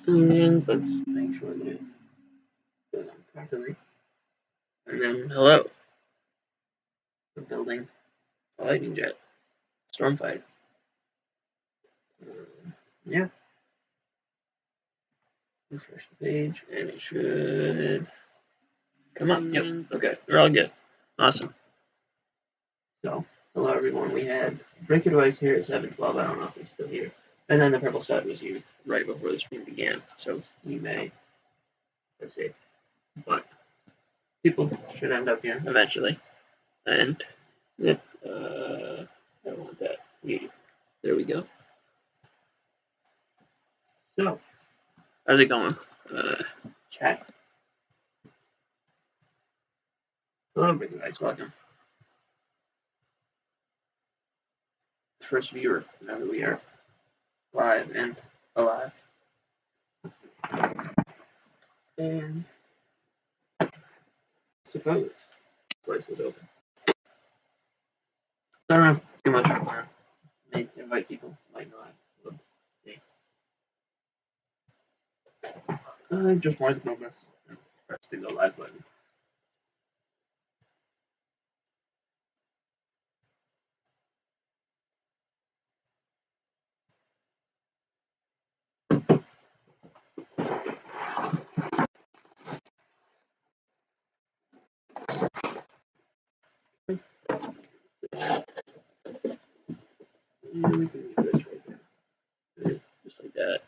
And let's make sure that it goes on properly. And then hello. We're building a lightning jet. Storm fighter. Yeah. Refresh the page and it should come up. Yep. Okay. We're all good. Awesome. So, hello everyone. We had BrickByBrick here at 7:12. I don't know if he's still here. And then the purple stud was used right before the stream began. So we may, let's see. But people should end up here eventually. And if I don't want that. There we go. So, how's it going? Chat. Hello, BrickByBrick. Welcome. First viewer, now that we are live and alive. And suppose place is open. I don't have too much fun. May invite people, might not. We'll see. Just more progress. Press the go live button. And we can use this right there. Just like that.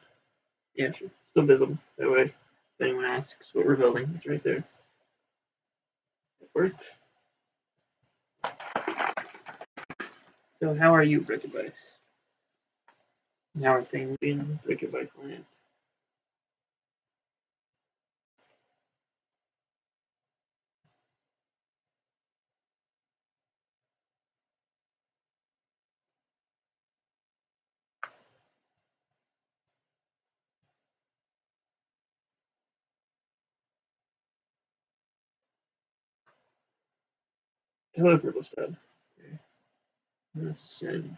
Yeah, sure. Still visible. That way, if anyone asks what we're building, it's right there. It worked. So how are you, BrickByBrick? How are things in BrickByBrick land? Hello, Purple Stud. Okay. Let's send.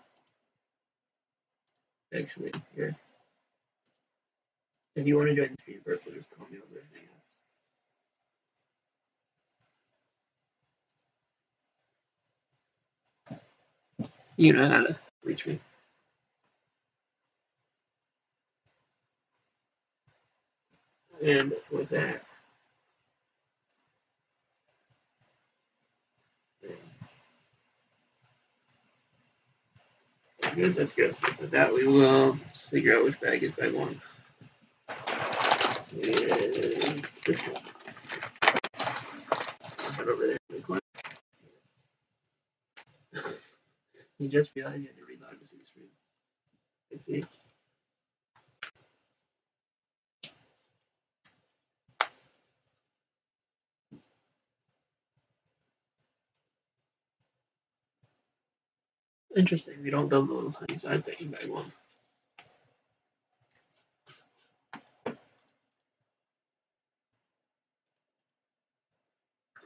Actually, here. If you want to join the stream first, just call me over and hang out. You know how to reach me. And with that, good, that's good. With that, we will figure out which bag is bag one. And this one. Head over there really quick. You just realized you had to reload to see the screen. I see. Interesting. We don't build the little tiny side thing in bag one.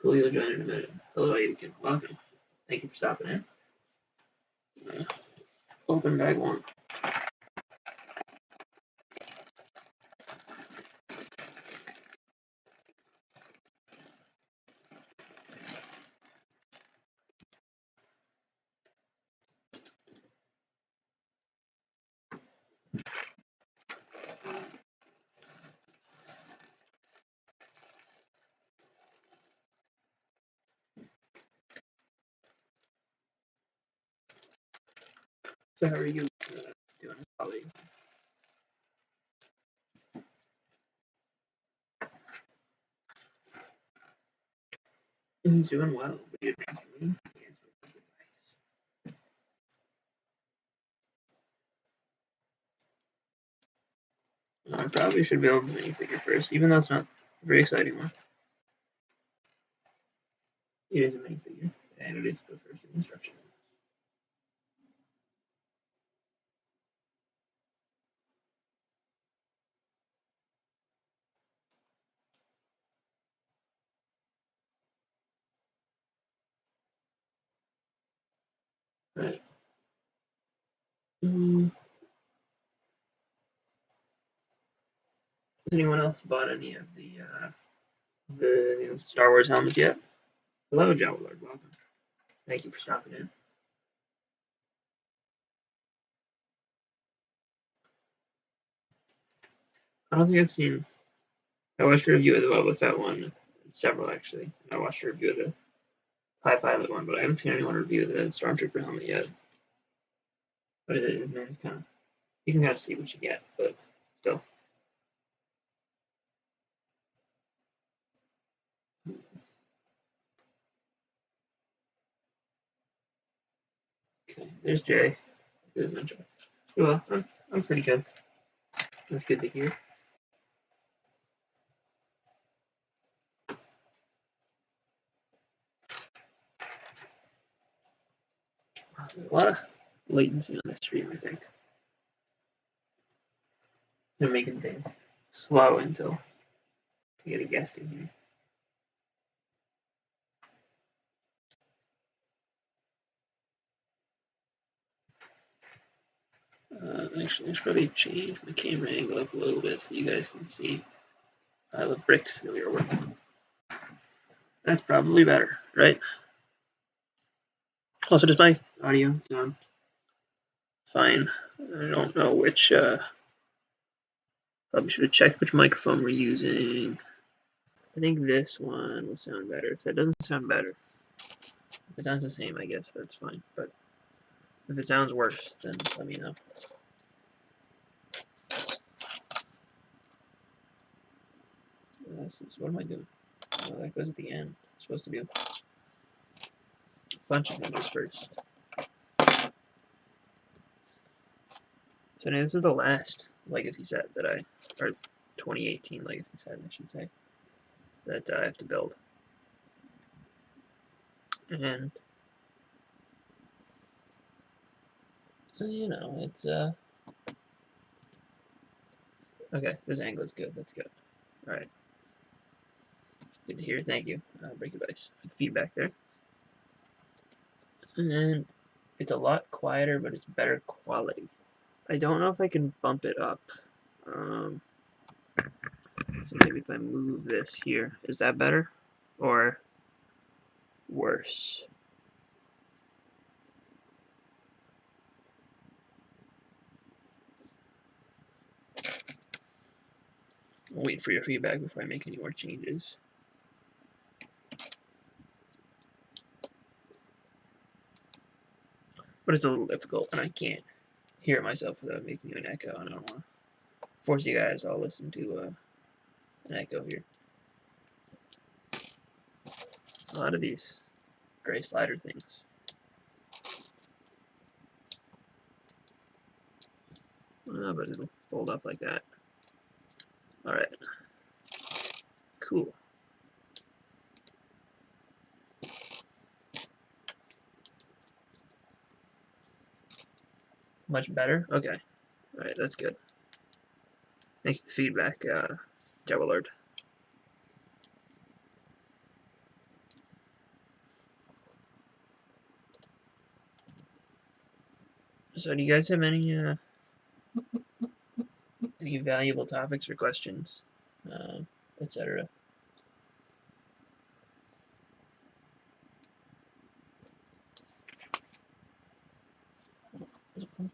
Cool, you'll join in a minute. Hello, Aiken. Welcome. Thank you for stopping in. Open bag one. So how are you doing, colleague? He's doing well. What do you think? I probably should build the minifigure first, even though it's not a very exciting one. It is a minifigure, and it is the first instruction. Right. anyone else bought any of the Star Wars helmets yet? Hello, Joe Lord. Welcome. Thank you for stopping in. I don't think I've seen. I watched a review of the Boba Fett one, several actually. I watched a review of the TIE Pilot one, but I haven't seen anyone review the Stormtrooper helmet yet. But it is, man, it's kind of, you can kind of see what you get, but still. Okay, there's Jay. There's my Joe. Well, I'm pretty good. That's good to hear. There's a lot of latency on the stream, I think. They're making things slow until we get a guest in here. Actually, I should probably change my camera angle up a little bit so you guys can see the bricks that we are working on. That's probably better, right? Also, does my audio sound fine? I don't know which, probably should have checked which microphone we're using. I think this one will sound better. If that doesn't sound better, if it sounds the same, I guess that's fine. But if it sounds worse, then let me know. This is, what am I doing? Oh, that goes at the end. It's supposed to be a bunch of numbers first. So now this is the last legacy set that or 2018 legacy set, I should say, that I have to build. And, you know, it's, okay, this angle is good, that's good. Alright. Good to hear, thank you, BrickByBrick, for the feedback there. And then, it's a lot quieter, but it's better quality. I don't know if I can bump it up. So maybe if I move this here, is that better or worse? I'll wait for your feedback before I make any more changes. But it's a little difficult, and I can't hear myself without making an echo, and I don't want to force you guys to all listen to an echo here. A lot of these gray slider things. But it'll fold up like that. Alright. Cool. Much better? Okay. Alright, that's good. Thanks for the feedback, Joe Alert. So do you guys have any valuable topics or questions, etc.?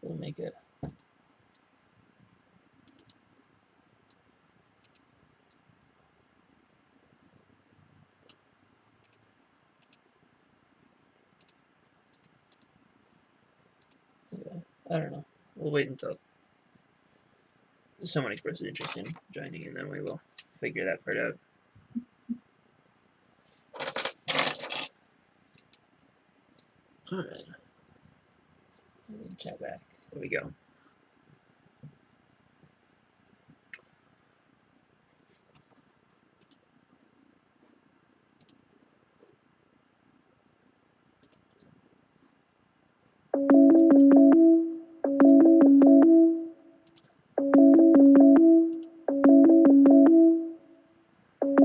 We'll make it. Yeah, I don't know. We'll wait until someone expresses interest in joining, and then we will figure that part out. Alright. Chat back. There we go.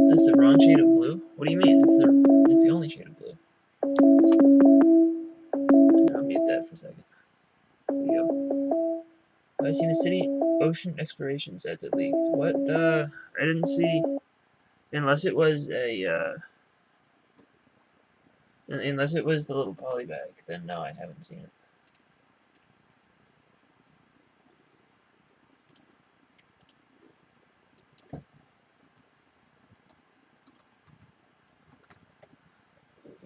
That's the wrong shade of blue? What do you mean? It's the only shade of blue. I'll mute that for a second. There we go. Have I seen a city? Ocean exploration set that leaked. What? I didn't see. Unless it was unless it was the little poly bag, then no, I haven't seen it.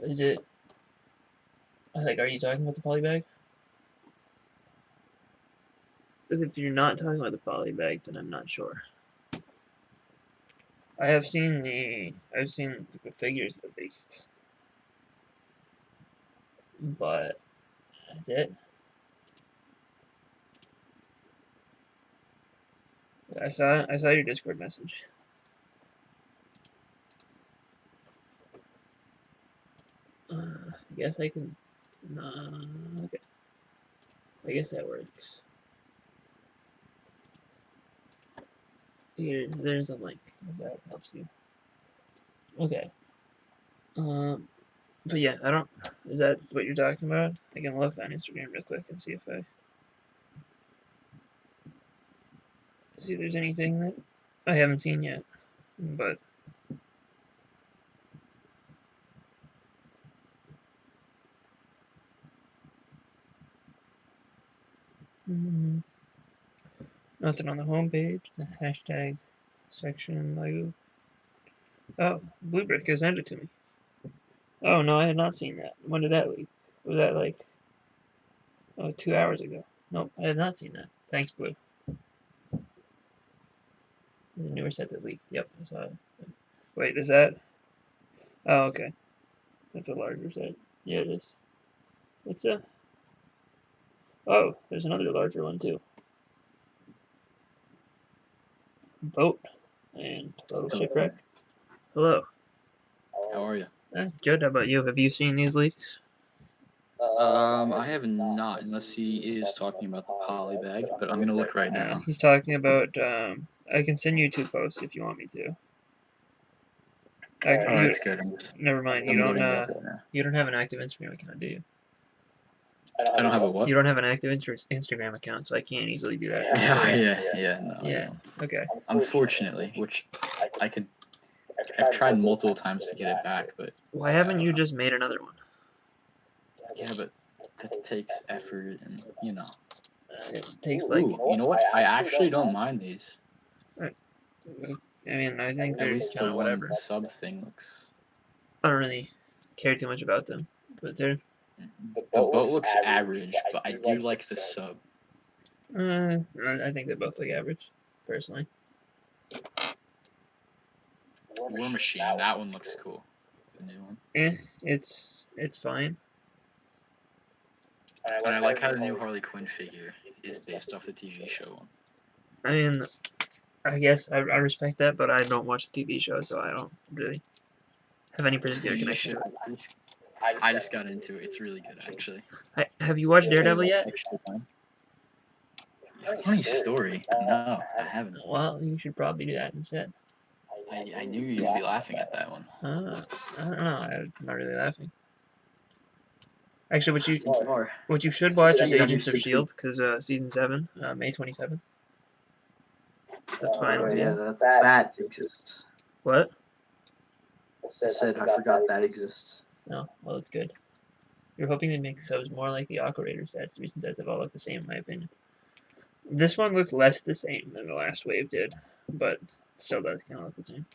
Is it? Like, are you talking about the poly bag? Because if you're not talking about the poly bag, then I'm not sure. I've seen the figures that leaked, but that's it. I saw your Discord message. I guess I can. Okay. I guess that works. Here, there's a link. If that helps you. Okay. But yeah, I don't. Is that what you're talking about? I can look on Instagram real quick and see if there's anything that I haven't seen yet. But nothing on the homepage. The hashtag section. Like, oh, BlueBrick has sent it to me. Oh no, I had not seen that. When did that leak? Was that like 2 hours ago? Nope, I have not seen that. Thanks, Blue. There's a newer set that leaked. Yep, I saw it. Wait, is that? Oh, okay. That's a larger set. Yeah, it is. It's a. Oh, there's another larger one too. Boat and little shipwreck. Hello. How are you? Good. How about you? Have you seen these leaks? I have not, unless he is talking about the poly bag, but I'm gonna look right now. He's talking about. I can send you 2 posts if you want me to. That's good. Never mind. You don't have an active Instagram account, do you? I don't have a what? You don't have an active Instagram account, so I can't easily do that. No. Okay. Unfortunately, which I've tried multiple times to get it back, but why haven't you just made another one? Yeah, but that takes effort, and it takes like. Ooh, you know what? I actually don't mind these. I mean, I think they're kind of whatever. The sub thing looks. I don't really care too much about them, but they're. The boat looks average, but I do like the sub. I think they both look average, personally. War Machine, that one looks cool. The new one. It's fine. And I like how the new Harley Quinn figure is based off the TV show one. I mean, I guess I respect that, but I don't watch the TV show, so I don't really have any particular connection to it. I just got into it. It's really good, actually. Have you watched Daredevil yet? Funny story. No, I haven't. Well, you should probably do that instead. I knew you'd be laughing at that one. I don't know. I'm not really laughing. Actually, what you should watch is Agents of S.H.I.E.L.D. because season 7, May 27th. The final season. Yeah, that exists. What? I said I forgot that exists. No, well, it's good. You're hoping they make subs more like the Aqua Raider sets. The recent sets have all looked the same, in my opinion. This one looks less the same than the last wave did, but still does kind of look the same.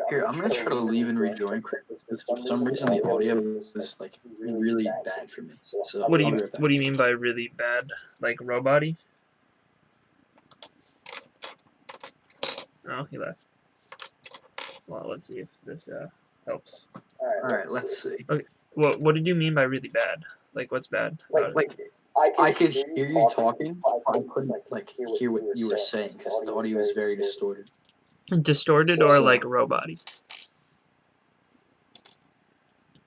Here, I'm gonna try to leave and rejoin quick because for some reason the audio is like really bad for me. So what do you mean by really bad? Like robot-y? Oh, he left. Well, let's see if this helps. All right, let's see. Okay. What did you mean by really bad? Like, what's bad? Like I could hear you talking, but I couldn't hear what you were saying because the audio was very distorted. Distorted or like robot-y?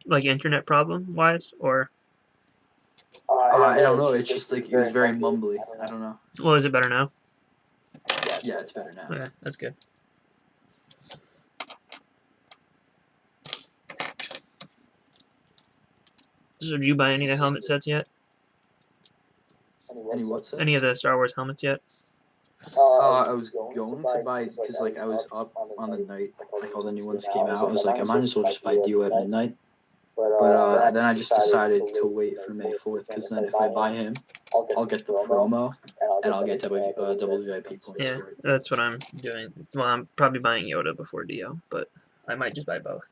Like internet problem wise, or? I don't know. It's just like it was very mumbly. I don't know. Well, is it better now? Yeah, it's better now. Okay, that's good. So, did you buy any of the helmet sets yet? Any what sets? Any of the Star Wars helmets yet? I was going to buy because like I was up on the night like all the new ones came out. I was like I might as well just buy Dio at midnight. But then I just decided to wait for May 4th because then if I buy him, I'll get the promo and I'll get double VIP points Yeah, for it. that's what I'm doing. Well, I'm probably buying Yoda before Dio, but I might just buy both.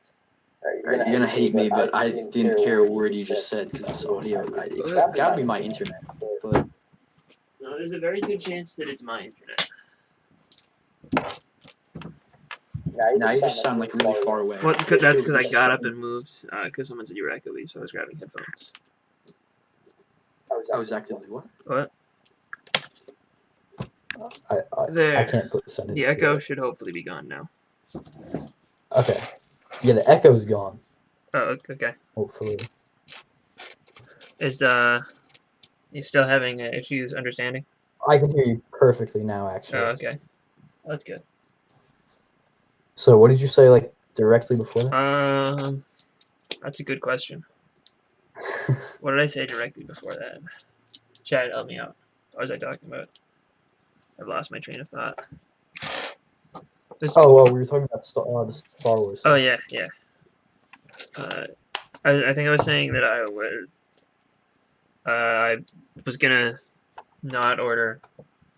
Alright, you're gonna hate me, but I didn't hear a word you just said because it's audio. It's gotta be my internet, but No, there's a very good chance that it's my internet. now you just sound like really far away. Well, that's because I got up and moved because someone said you were echoey, so I was grabbing headphones. I was actively what? What? I There. can't put sentence. The echo should hopefully be gone now. Okay. Yeah, the echo's gone. Oh, okay. Hopefully. Is you still having issues understanding? I can hear you perfectly now, actually. Oh, okay. Well, that's good. So, what did you say, like, directly before that? That's a good question. What did I say directly before that? Chad, help me out. What was I talking about? I've lost my train of thought. Oh, well, we were talking about the Star Wars. Oh, yeah. I think I was saying that I was gonna not order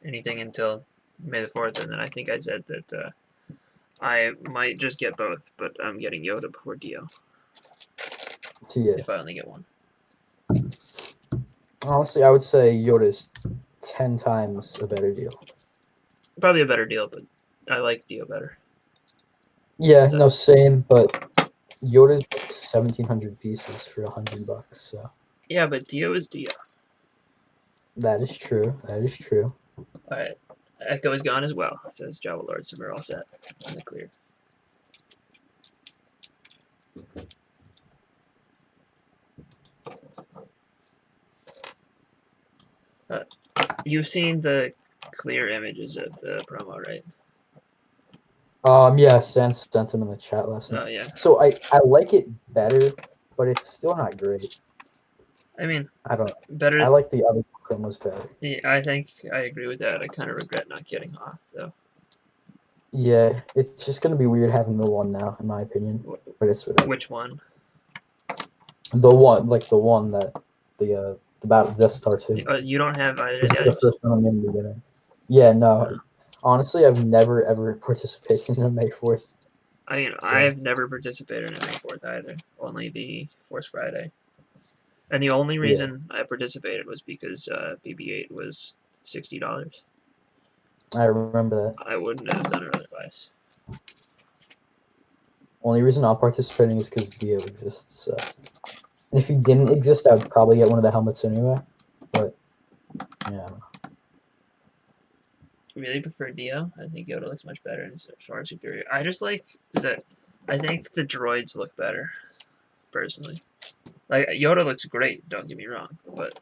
anything until May the 4th, and then I think I said that I might just get both, but I'm getting Yoda before Dio. Yeah. If I only get one. Honestly, I would say Yoda's 10 times a better deal. Probably a better deal, but I like Dio better. Yeah, So- no, same, but Yoda's like 1,700 pieces for $100, so. Yeah, but Dio is Dio. That is true. That is true. Alright. Echo is gone as well, says Java Lord, so we're all set. In the clear. You've seen the clear images of the promo, right? Yeah, Sans sent them in the chat last night. Oh, yeah. So I like it better, but it's still not great. I mean, I don't. better. I like the other promos better. Yeah, I think I agree with that. I kind of regret not getting Hoth, though. Yeah, it's just gonna be weird having the one now, in my opinion. But it's whatever. Which one? The one that the about Death Star 2. You don't have either of This the is the others? first one I'm in the beginning. Yeah, no. Honestly, I've never ever participated in a May 4th. I mean, So- I've never participated in May 4th either. Only the Force Friday. And the only reason I participated was because BB-8 was $60. I remember that. I wouldn't have done it otherwise. Only reason I'm participating is because Dio exists. So, and if he didn't exist, I would probably get one of the helmets anyway. But yeah, I don't know. Really prefer Dio. I think Yoda looks much better and it's far superior. I just like that. I think the droids look better, personally. Like, Yoda looks great, don't get me wrong, but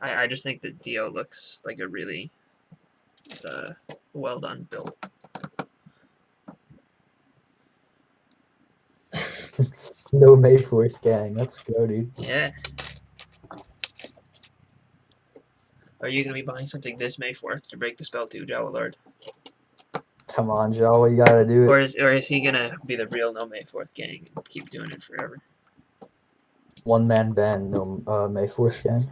I just think that Dio looks like a really well done build. No May 4th gang. Let's go, dude. Yeah. Are you going to be buying something this May 4th to break the spell too, Jawa Lord? Come on, Joe. You gotta do Or it. is he going to be the real no May 4th gang and keep doing it forever? One man band. No May 4th gang.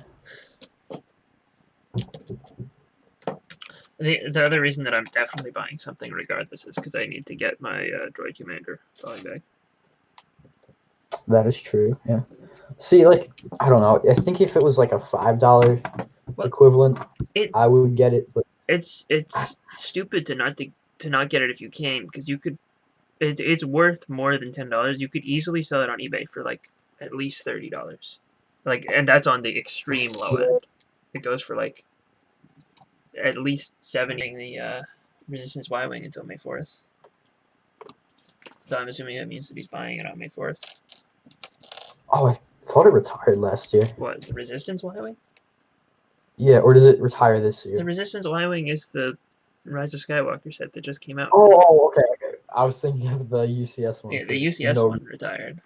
The other reason that I'm definitely buying something regardless is because I need to get my droid commander going back. That is true. Yeah. See, like, I don't know. I think if it was like a $5 equivalent, I would get it. But it's stupid to not get it if you can, because you could. It's worth more than $10. You could easily sell it on eBay for like at least $30. Like, and that's on the extreme low end. It goes for like at least 70 the Resistance Y-Wing until May 4th. So I'm assuming that means that he's buying it on May 4th. oh, I thought it retired last year. What, the Resistance Y-Wing? Yeah, or does it retire this year? The Resistance Y-Wing is the Rise of Skywalker set that just came out. Oh, okay. I was thinking of the UCS one. Yeah, the UCS one retired.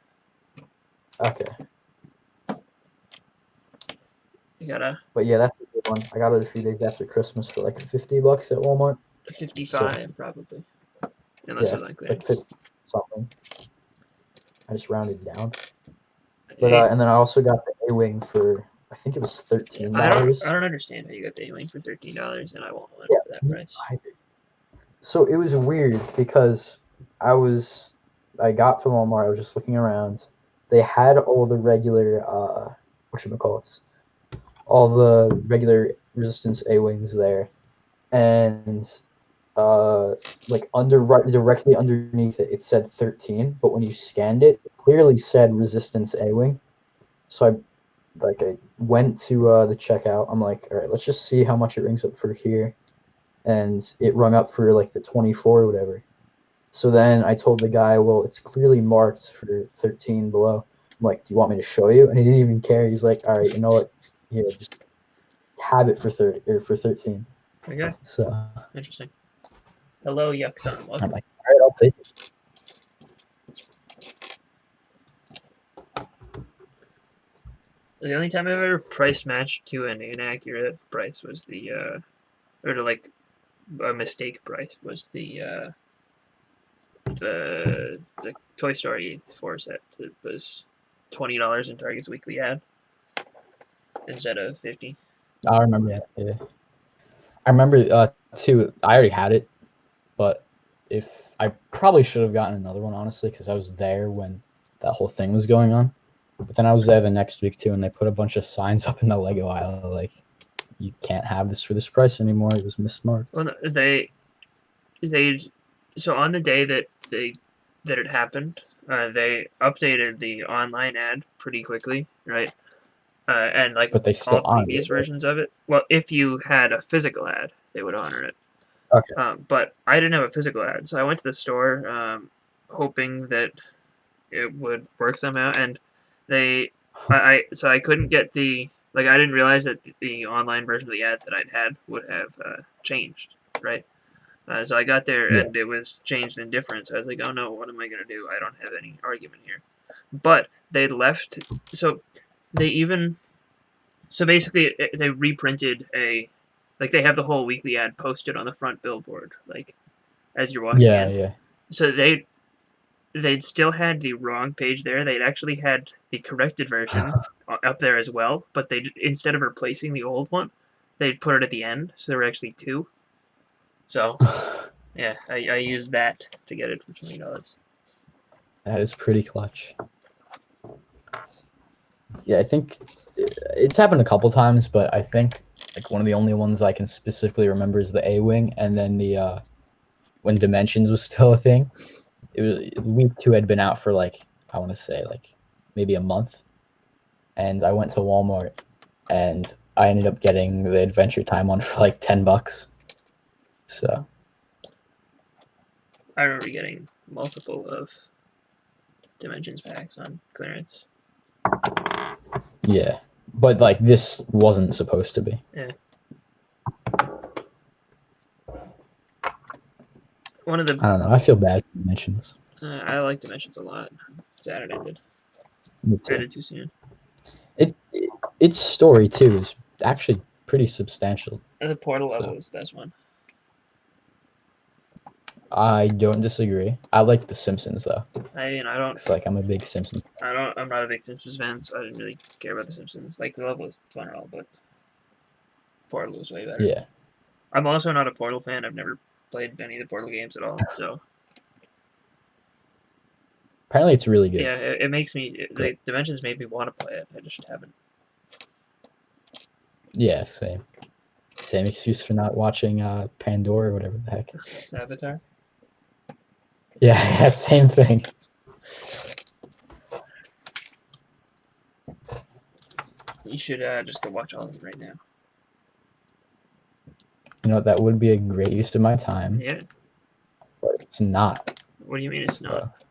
Okay. You gotta. But yeah, that's a good one. I got it a few days after Christmas for like $50 at Walmart. 55 probably, unless Yeah, it was on like clearance. 50 something. I just rounded down. But and then I also got the A-wing for I think it was $13. I don't understand how you got the A-wing for $13 and I want one for that price. So it was weird because I got to Walmart. I was just looking around. They had all the regular whatchamacallits, all the regular Resistance A-wings there, and like directly underneath it, it said 13. But when you scanned it, it clearly said Resistance A-wing. So I went to the checkout. I'm like, all right, let's just see how much it rings up for here, and it rung up for like the 24 or whatever. So then I told the guy, well, it's clearly marked for 13 below. I'm like, do you want me to show you? And he didn't even care. He's like, all right, you know what? Here, just have it for 30 or for 13. Okay. So interesting. Hello, Yuck-san. Welcome. I'm like, all right, I'll take it. The only time I've ever price matched to an inaccurate price was or to like a mistake price was the Toy Story 4 set that was $20 in Target's weekly ad instead of 50. I remember that. Yeah, I remember too. I already had it, but if I probably should have gotten another one honestly because I was there when that whole thing was going on. But then I was there the next week too, and they put a bunch of signs up in the Lego aisle like, "You can't have this for this price anymore." It was mismarked. Well, so on the day that it happened, they updated the online ad pretty quickly, right? And like but they still all previous versions of it. Well, if you had a physical ad, they would honor it. Okay. But I didn't have a physical ad, so I went to the store, hoping that it would work somehow, and so I couldn't get I didn't realize that the online version of the ad that I'd had would have changed, right? So I got there and it was changed in different. So I was like, oh no, what am I gonna do? I don't have any argument here. But they left. So basically they reprinted they have the whole weekly ad posted on the front billboard, like as you're walking in. Yeah. So they'd still had the wrong page there. They'd actually had the corrected version up there as well, but they instead of replacing the old one, they'd put it at the end. So there were actually two. So yeah, I used that to get it for $20. That is pretty clutch. Yeah, I think it's happened a couple times, but I think like one of the only ones I can specifically remember is the A-wing, and then the when Dimensions was still a thing. It was week 2 had been out for like I want to say like maybe a month, and I went to Walmart, and I ended up getting the Adventure Time one for like $10. So I remember getting multiple of Dimensions packs on clearance. Yeah, but like this wasn't supposed to be. Yeah. One of the I don't know. I feel bad for Dimensions. I like Dimensions a lot. Sad it ended. Me too. Ended too soon. Its story too is actually pretty substantial. The Portal level is the best one. I don't disagree. I like The Simpsons though. I don't. It's like I'm a big Simpsons. I'm not a big Simpsons fan, so I didn't really care about The Simpsons. Like the level was fun and all, but Portal was way better. Yeah. I'm also not a Portal fan. I've never played any of the Portal games at all, so. Apparently, it's really good. Yeah, it makes me. The Dimensions made me want to play it. I just haven't. Yeah, same. Same excuse for not watching Pandora or whatever the heck. Avatar? Yeah, same thing. You should just go watch all of them right now. You know, that would be a great use of my time. Yeah. But it's not. What do you mean it's not?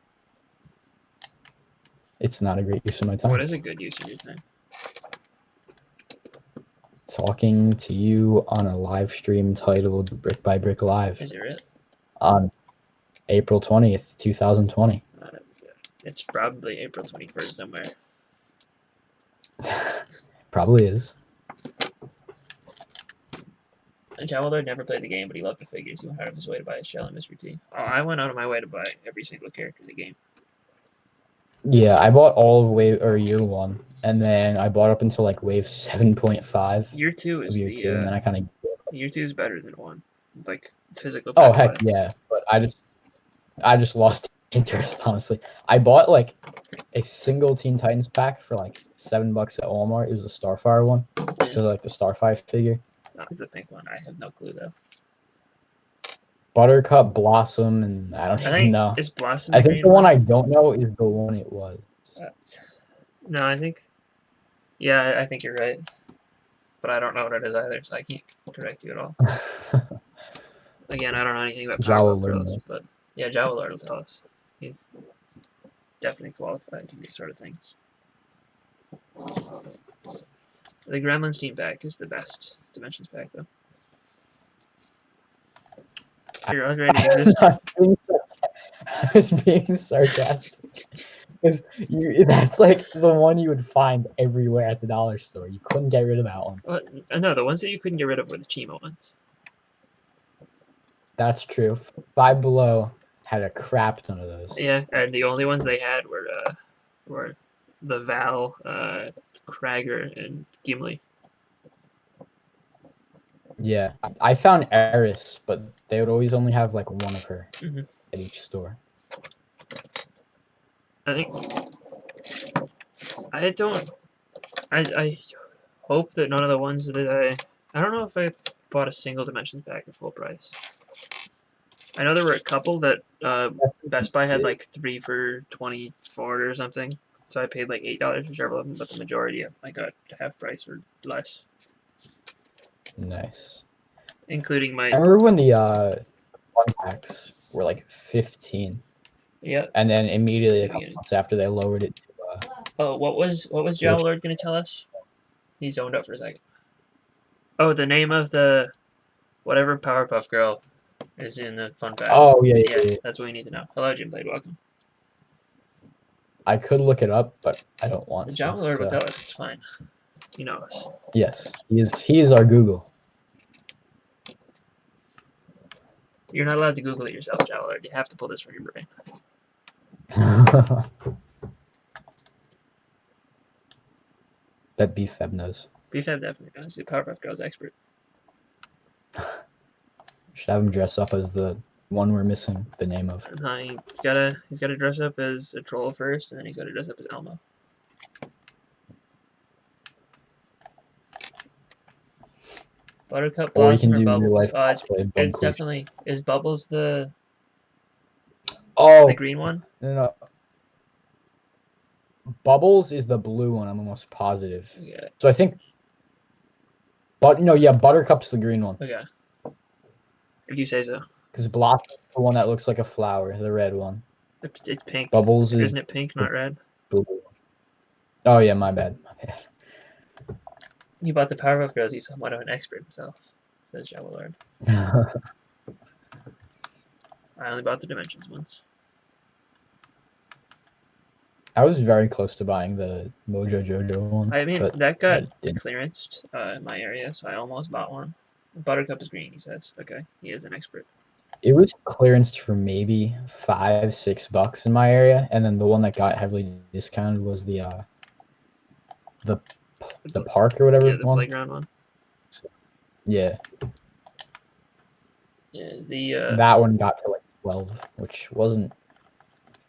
It's not a great use of my time. What is a good use of your time? Talking to you on a live stream titled Brick by Brick Live. Is it real? On April 20th, 2020. It's probably April 21st somewhere. Probably is. Jawlord never played the game, but he loved the figures. He went out of his way to buy a shell and Mr. T. Oh, I went out of my way to buy every single character in the game. Yeah, I bought all of wave or year 1, and then I bought up until like wave 7.5 Year 2 of is year the 2, and then I kind of. Year 2 is better than 1. Like physical. Oh heck yeah! But I just lost interest, honestly. I bought like a single Teen Titans pack for like $7 at Walmart. It was the Starfire one, just like the Starfire figure. Is the pink one? I have no clue though. Buttercup, Blossom, and I don't even know. Is Blossom? I think the one I don't know is the one it was. No, I think. Yeah, I think you're right, but I don't know what it is either, so I can't correct you at all. Again, I don't know anything about Powerpuff Girls, but yeah, Jawlord will tell us. He's definitely qualified to these sort of things. The Gremlins team pack is the best Dimensions pack, though. You're already existing. I was being sarcastic. Because that's like the one you would find everywhere at the dollar store. You couldn't get rid of that one. No, the ones that you couldn't get rid of were the Chimo ones. That's true. Five Below had a crap ton of those. Yeah, and the only ones they had were the Val, Krager, and Gimli. Yeah, I found Eris, but they would always only have like one of her at each store. I hope that none of the ones that I don't know if I bought a single Dimensions pack at full price. I know there were a couple that Best Buy had like 3 for $24 or something, so I paid like $8 for several of them, but the majority I got half price or less. Nice. Including my. I remember when the one packs were like 15. Yeah. And then immediately a couple months after they lowered it to. Oh, what was Jawlord going to tell us? He zoned up for a second. Oh, the name of the whatever Powerpuff Girl is in the fun pack. Oh yeah. That's what we need to know. Hello, Jim Blade. Welcome. I could look it up, but I don't want to. Jawlord will tell us. It's fine. He knows. Yes, he is our Google. You're not allowed to Google it yourself, Jawlord. You have to pull this from your brain. Bet BFab knows. BFab definitely knows. He's a Powerpuff Girls expert. Should have him dress up as the one we're missing the name of. He's gotta dress up as a troll first, and then he's gotta dress up as Elmo. Buttercup, Blossom, or Bubbles? It's definitely is Bubbles the green one? No. Bubbles is the blue one. I'm almost positive. Yeah. So I think. Buttercup's the green one. Okay. If you say so. Because Blossom's the one that looks like a flower, the red one. It's pink. Bubbles isn't it pink, not red? Blue. Oh yeah, my bad. He bought the Powerpuff Girls. He's somewhat of an expert himself, says Jawlord. I only bought the Dimensions ones. I was very close to buying the Mojo Jojo one. I mean, that got clearanced in my area, so I almost bought one. Buttercup is green, he says. Okay, he is an expert. It was clearanced for maybe $5-6 in my area, and then the one that got heavily discounted was the park or whatever. Yeah, the playground one. Yeah. Yeah, that one got to like 12, which wasn't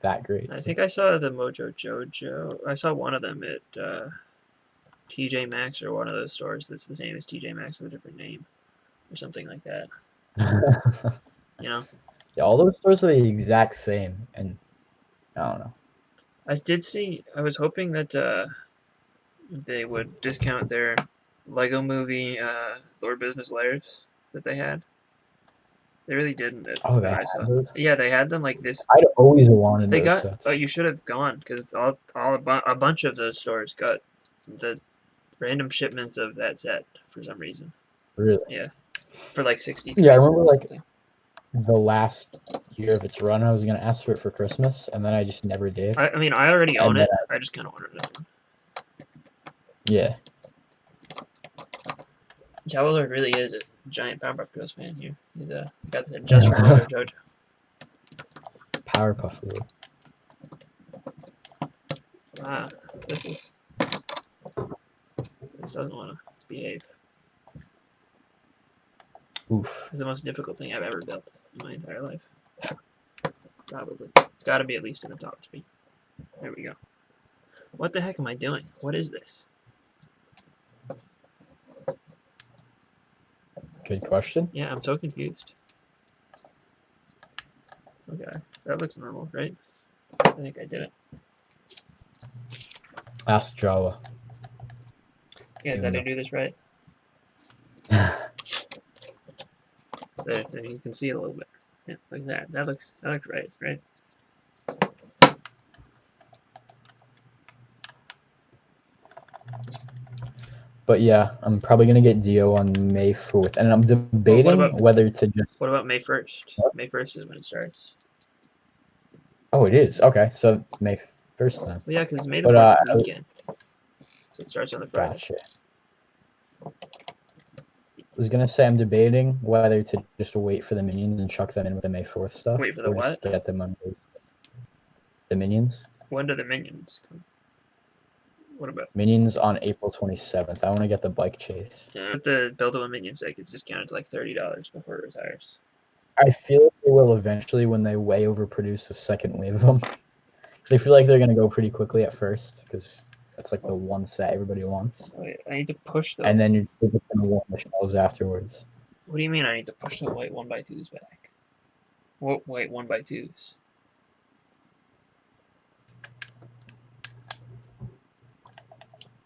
that great. I think I saw the Mojo Jojo. I saw one of them at TJ Maxx or one of those stores that's the same as TJ Maxx with a different name or something like that. You know? Yeah, all those stores are the exact same, and I don't know. I was hoping that they would discount their Lego Movie Lord Business Layers that they had. They really didn't. They had those? Yeah, they had them like this. I'd always wanted those sets. Oh, you should have gone because a bunch of those stores got the random shipments of that set for some reason. Really? Yeah, for like 60. Yeah, I remember like the last year of its run, I was gonna ask for it for Christmas, and then I just never did. I mean, I already own it. I just kind of wanted it. Yeah. Jawlord really is a giant Powerpuff Girls fan here. He's got this just for older JoJo. Powerpuff Girl. Wow, this doesn't want to behave. Oof. It's the most difficult thing I've ever built in my entire life. Probably. It's got to be at least in the top 3. There we go. What the heck am I doing? What is this? Good question. Yeah, I'm so confused. Okay, that looks normal, right? I think I did it. Ask Jawa. Yeah, did I do this right? There, you can see it a little bit. Yeah, like that. That looks right, right? But yeah, I'm probably gonna get Dio on May 4th, and I'm debating whether to just. What about May 1st? May 1st is when it starts. Oh, it is. Okay, so May 1st then. Well, yeah, because May the 4th weekend. So it starts on the Friday. Gotcha. I was gonna say I'm debating whether to just wait for the minions and chuck them in with the May 4th stuff. Wait for the or what? Just get them on the minions. When do the minions come? What about minions on April 27th? I want to get the bike chase. Yeah, with the build-up minion set, it's discounted to like $30 before it retires. I feel like they will eventually when they way overproduce the second wave of them. Because I feel like they're gonna go pretty quickly at first, because that's like the one set everybody wants. Wait, I need to push them. And then you're just gonna want the shelves afterwards. What do you mean I need to push the white 1x2s back? What white 1x2s?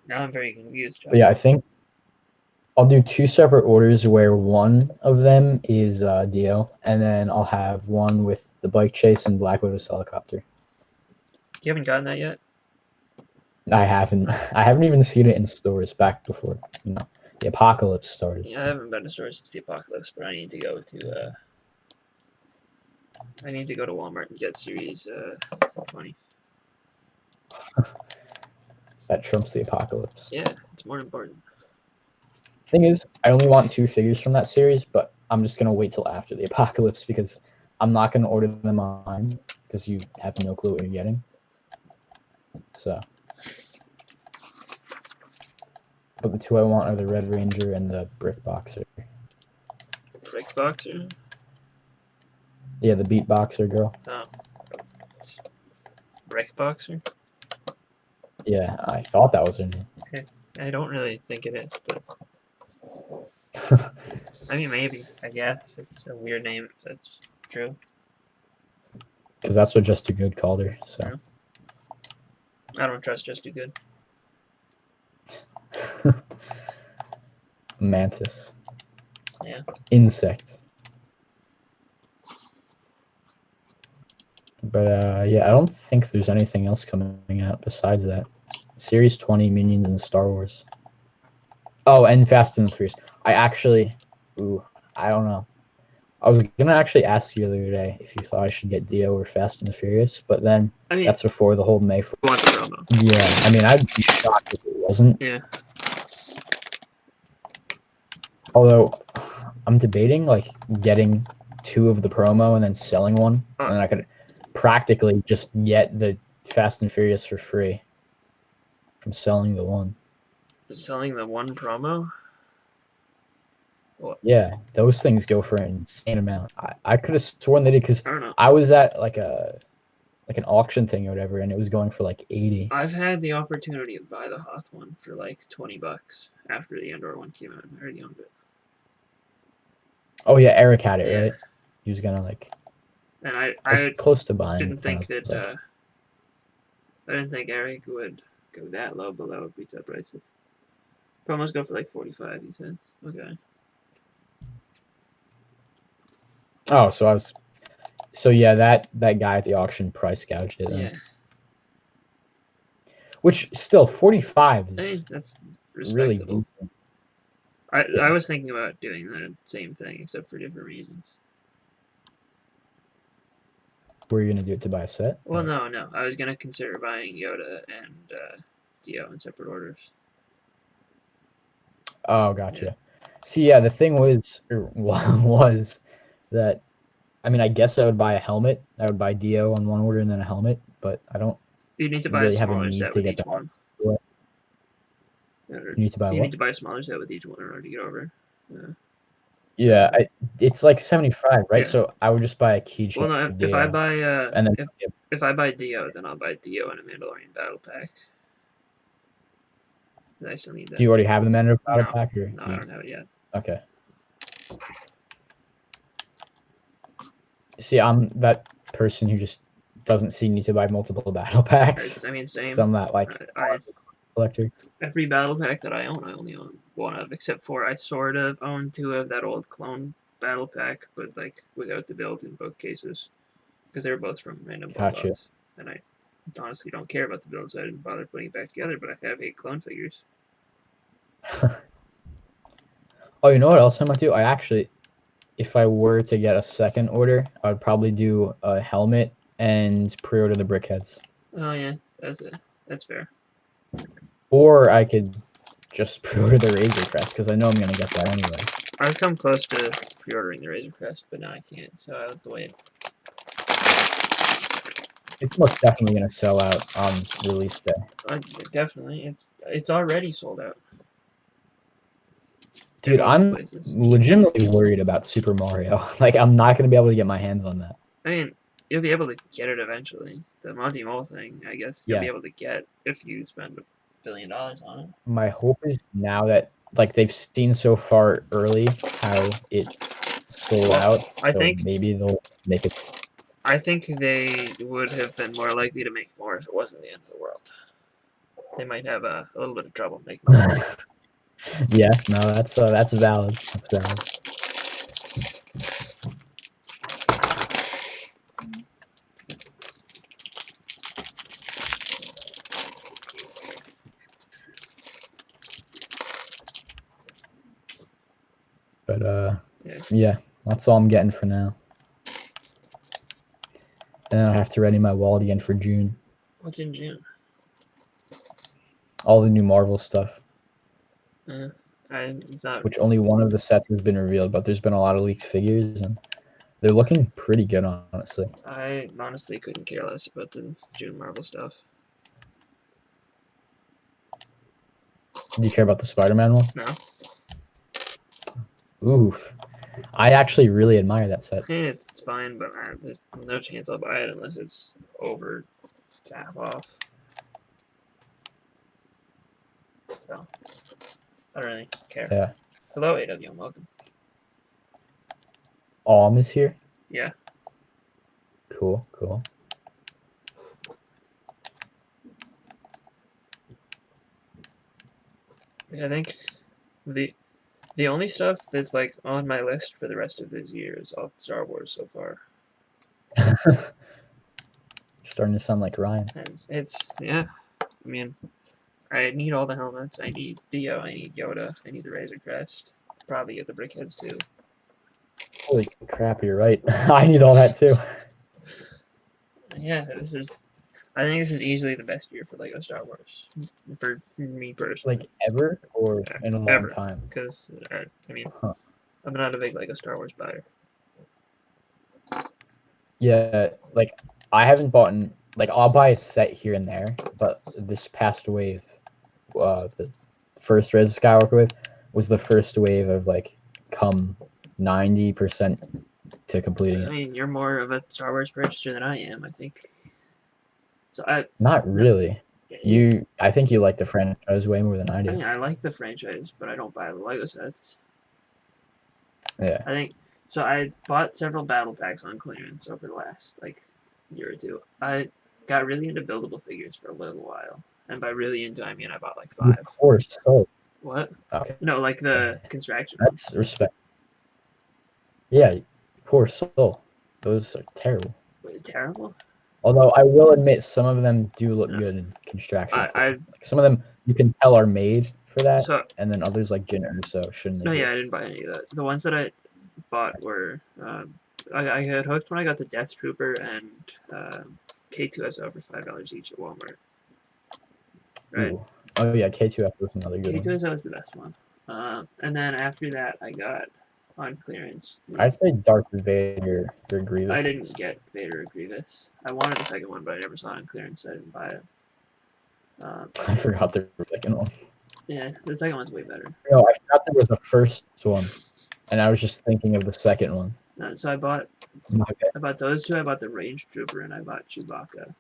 Now I'm very confused, John. But yeah, I think I'll do 2 separate orders where one of them is Dio, and then I'll have one with the bike chase and Black Widow's helicopter. You haven't gotten that yet? I haven't. I haven't even seen it in stores back before the apocalypse started. Yeah, I haven't been to stores since the apocalypse, but I need to go to Walmart and get Series 20. That trumps the apocalypse. Yeah, it's more important. Thing is, I only want 2 figures from that series, but I'm just gonna wait till after the apocalypse because I'm not gonna order them online because you have no clue what you're getting. So, but the 2 I want are the Red Ranger and the Brick Boxer. Brick Boxer? Yeah, the Beatboxer girl. Oh. Brick Boxer? Yeah, I thought that was her name. I don't really think it is, but I mean, maybe. I guess it's a weird name if that's true. Because that's what Just Too Good called her. So. I don't trust Just Too Good. Mantis. Yeah. Insect. But yeah, I don't think there's anything else coming out besides that. Series 20, Minions, and Star Wars. Oh, and Fast and the Furious. I don't know. I was gonna actually ask you the other day if you thought I should get Dio or Fast and the Furious, but then that's before the whole May 4th. Want the promo. Yeah, I mean, I'd be shocked if it wasn't. Yeah. Although, I'm debating like getting 2 of the promo and then selling one, and then I could practically just get the Fast and Furious for free from selling the one. Selling the one promo? What? Yeah, those things go for an insane amount. I could have sworn they did because I don't know. I was at like an auction thing or whatever, and it was going for like 80. I've had the opportunity to buy the Hoth one for like $20 after the Andor one came out. I already owned it. Oh yeah, Eric had it, right? He was gonna like. And I was close to buying. Didn't think that. I didn't think Eric would go that low below retail prices. Promos go for like 45. He said. Okay. Oh, so yeah, that guy at the auction price gouged it. Yeah. Which still 45 is. I mean, that's really respectable. decent. I was thinking about doing the same thing except for different reasons. Were you gonna do it to buy a set? Well, no. I was gonna consider buying Yoda and Dio in separate orders. Oh, gotcha. See, yeah, the thing was that, I mean, I guess I would buy a helmet. I would buy Dio on one order and then a helmet, but I don't You need to buy a really have a smaller need set to with get each that. one. You need to buy You what? need to buy a smaller set with each one in order to get over. Yeah, it's like 75, right? Yeah. So I would just buy a key Well, no, for if I Dio, buy and then if I buy Dio, then I'll buy Dio and a Mandalorian battle pack. I still need that. do you already have the Mandalorian battle No, pack, or no, I don't have it yet. okay? See, I'm that person who just doesn't see need to buy multiple battle packs. I mean, same. So I'm that like collector. Every battle pack that I only own one of, except for I sort of own two of that old clone battle pack, but like without the build in both cases, because they were both from random Gotcha. bots, and I honestly don't care about the build, so I didn't bother putting it back together. But I have 8 clone figures. Oh, you know what else I might do? I actually, if I were to get a second order, I would probably do a helmet and pre-order the brickheads. Oh yeah, that's fair. Or I could just pre-order the Razor Crest, because I know I'm gonna get that anyway. I've come close to pre-ordering the Razor Crest, but now I can't, so I have to wait. It's most definitely gonna sell out on release day. Definitely, it's already sold out. Dude, I'm legitimately worried about Super Mario. Like, I'm not gonna be able to get my hands on that. I mean, you'll be able to get it eventually. The Monty Mole thing, I guess you'll be able to get if you spend $1 billion on it. My hope is now that like they've seen so far early how it sold out, I so think maybe they'll make it. I think they would have been more likely to make more if it wasn't the end of the world. They might have a little bit of trouble making more. Yeah, no, that's valid. That's valid. But yeah, that's all I'm getting for now. And then I have to ready my wallet again for June. What's in June? All the new Marvel stuff. I'm not. Which only one of the sets has been revealed, but there's been a lot of leaked figures, and they're looking pretty good, honestly. I honestly couldn't care less about the June Marvel stuff. Do you care about the Spider-Man one? No. Oof. I actually really admire that set. I mean, it's fine, but there's no chance I'll buy it unless it's over half off. So, I don't really care. Yeah. Hello, AWM, welcome. Alm is here? Yeah. Cool, cool. I think the only stuff that's like on my list for the rest of this year is all Star Wars so far. Starting to sound like Ryan. And it's I mean, I need all the helmets. I need Dio. I need Yoda. I need the Razor Crest. Probably get the brickheads too. Holy crap! You're right. I need all that too. Yeah, I think this is easily the best year for Lego Star Wars for me personally. Like ever, or in a long time? Because I mean, I'm not a big Lego Star Wars buyer. Yeah, like I haven't bought like I'll buy a set here and there, but this past wave, the first Rise of Skywalker wave was the first wave of like come 90% to completing it. I mean, you're more of a Star Wars purchaser than I am, I think. So Not really. I think you like the franchise way more than I do. I mean, I like the franchise, but I don't buy the Lego sets. Yeah. I think so. I bought several battle packs on clearance over the last like year or two. I got really into buildable figures for a little while, and by really into, I mean I bought like 5. Of course. So. What? Okay. No, like the construction. That's respect. Yeah, poor soul. Those are terrible. Wait, terrible? Although I will admit some of them do look good in construction. Like some of them you can tell are made for that, and then others like Jin Urso shouldn't exist. No, yeah, I didn't buy any of those. The ones that I bought were I had hooked when I got the Death Trooper and K2SO for $5 each at Walmart. Right. Ooh. Oh yeah, K2SO was another good one. K2SO is the best one. And then after that, I got on clearance. I'd say Darth Vader or Grievous. I didn't get Vader or Grievous. I wanted the second one, but I never saw it on clearance, so I didn't buy it. I forgot there was a second one. Yeah, the second one's way better. No, I forgot there was a first one, and I was just thinking of the second one. So I bought Okay. those two. I bought the Range Trooper, and I bought Chewbacca,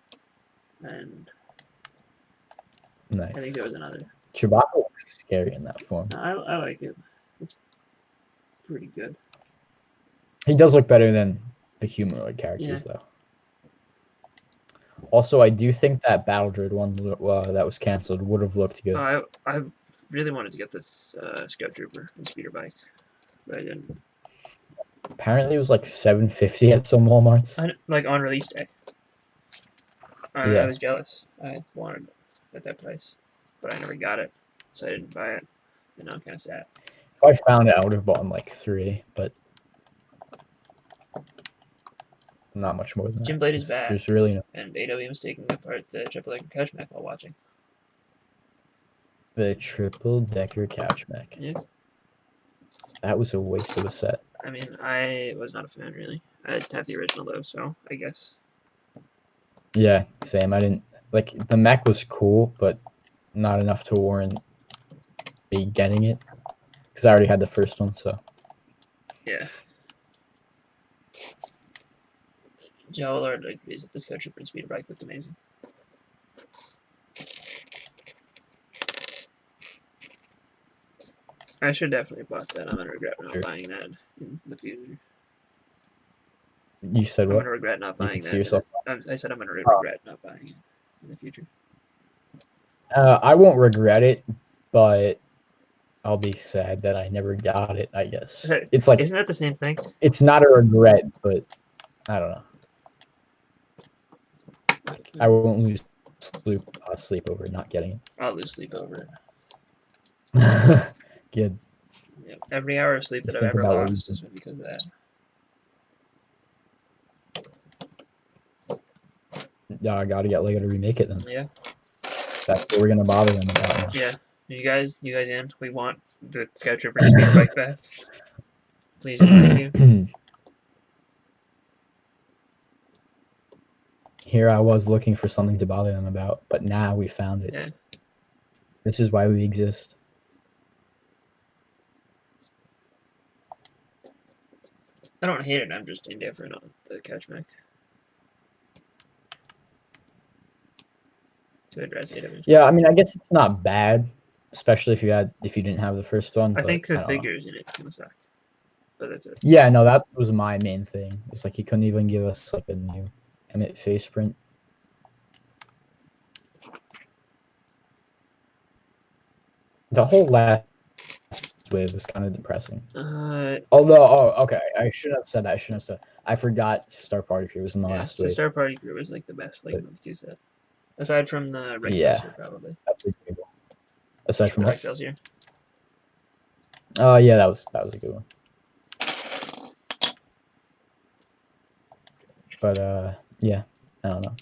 and Nice. I think there was another. Chewbacca looks scary in that form. I like it. It's pretty good. He does look better than the humanoid characters, though. Also, I do think that Battle Droid one that was canceled would have looked good. I really wanted to get this Scout Trooper and Speeder Bike, but I didn't. Apparently, it was like $750 at some Walmarts. Like on release day. Yeah. I was jealous. I wanted it at that price, but I never got it, so I didn't buy it. And I'm kind of sad. If I found it, I would have bought like 3, but not much more than that. Jim Blade is back. There's really no. And AWM is taking apart the triple decker couch mech while watching. The triple decker couch mech. Yeah. That was a waste of a set. I mean, I was not a fan really. I had the original though, so I guess. Yeah, same. I didn't like the mech was cool, but not enough to warrant me getting it because I already had the first one. So. Yeah. Joe Lord, like this Scout Trooper and Speeder Bike looked amazing. I should definitely have bought that. I'm gonna regret not buying that in the future. You said what? I'm gonna regret not buying that. See yourself. I said I'm gonna regret not buying it in the future. I won't regret it, but I'll be sad that I never got it. I guess it's like isn't that the same thing? It's not a regret, but I don't know. Like, I won't lose sleep over not getting it. I'll lose sleep over it. Good. Yep. Every hour of sleep that I've ever lost has been because of that. Yeah, I gotta get Lego to remake it then. Yeah. That's what we're gonna bother them about now. Yeah. You guys in? We want the Scout Trooper Speeder Bike back. Please and thank you. Here I was looking for something to bother them about, but now we found it. Yeah. This is why we exist. I don't hate it. I'm just indifferent on the couch mech. Yeah, I mean, I guess it's not bad, especially if you didn't have the first one. I think the figures in it kind of suck, but that's it. Yeah, no, that was my main thing. It's like he couldn't even give us like a new Emmett face print. The whole last wave was kind of depressing. Although, okay, I shouldn't have said that. I forgot Star Party Crew was in the last wave. Star Party Crew was like the best Lego Movie 2 set. Aside from the Rex here, probably. That's a good one. Aside from Rex here. Yeah, that was a good one. But yeah, I don't know.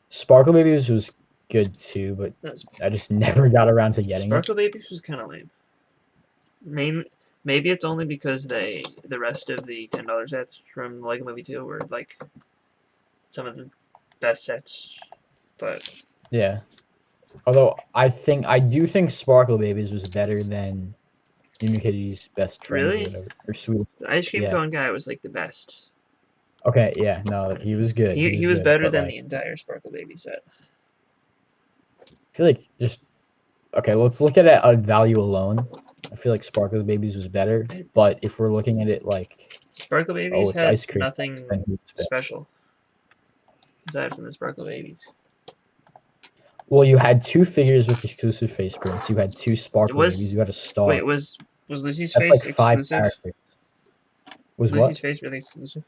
Sparkle Babies was good too, but I just never got around to getting Sparkle Babies was kind of lame. Maybe it's only because the rest of the $10 sets from Lego Movie 2 were like some of the best sets, but yeah. Although I do think Sparkle Babies was better than Unikitty's best friend. Really? Or Sweet. The Ice Cream Cone guy was like the best. Okay, yeah, no, he was good. He was better than the entire Sparkle Baby set. I feel like let's look at it at value alone. I feel like Sparkle Babies was better, but if we're looking at it like Sparkle Babies had ice cream, nothing special aside from the Sparkle Babies. Well, you had 2 figures with exclusive face prints. You had 2 Sparkle Babies. You had a star. Wait, was Lucy's face like 5 exclusive? Characters. Was Lucy's face really exclusive?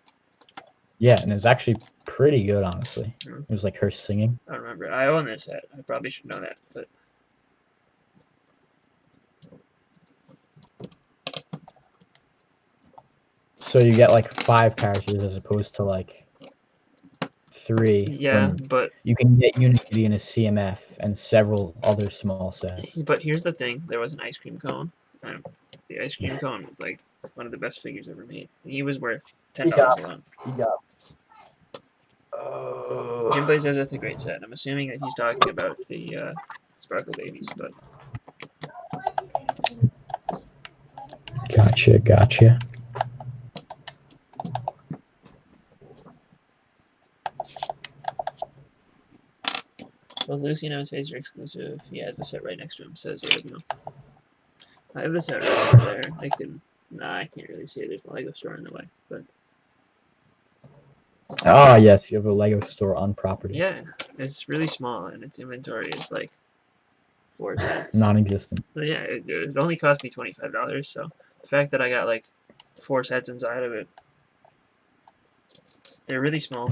Yeah, and it was actually pretty good, honestly. It was like her singing. I don't remember. I own this set. I probably should know that, but. So you get like 5 characters as opposed to like 3. Yeah, when but you can get Unikitty in a CMF and several other small sets. but here's the thing: there was an ice cream cone. The ice cream cone was like one of the best figures ever made. He was worth $10 alone. You got. Jim Blaze says that's a great set. I'm assuming that he's talking about the Sparkle Babies, but Gotcha. well, Lucy knows Phaser exclusive. He has the set right next to him. Says AWO. I have the set right over there. I can't really see it. There's a Lego store in the way, but Ah, yes, you have a Lego store on property. yeah, it's really small and its inventory is like 4 sets. Non-existent. But yeah, it only cost me $25. So the fact that I got like 4 sets inside of it, they're really small.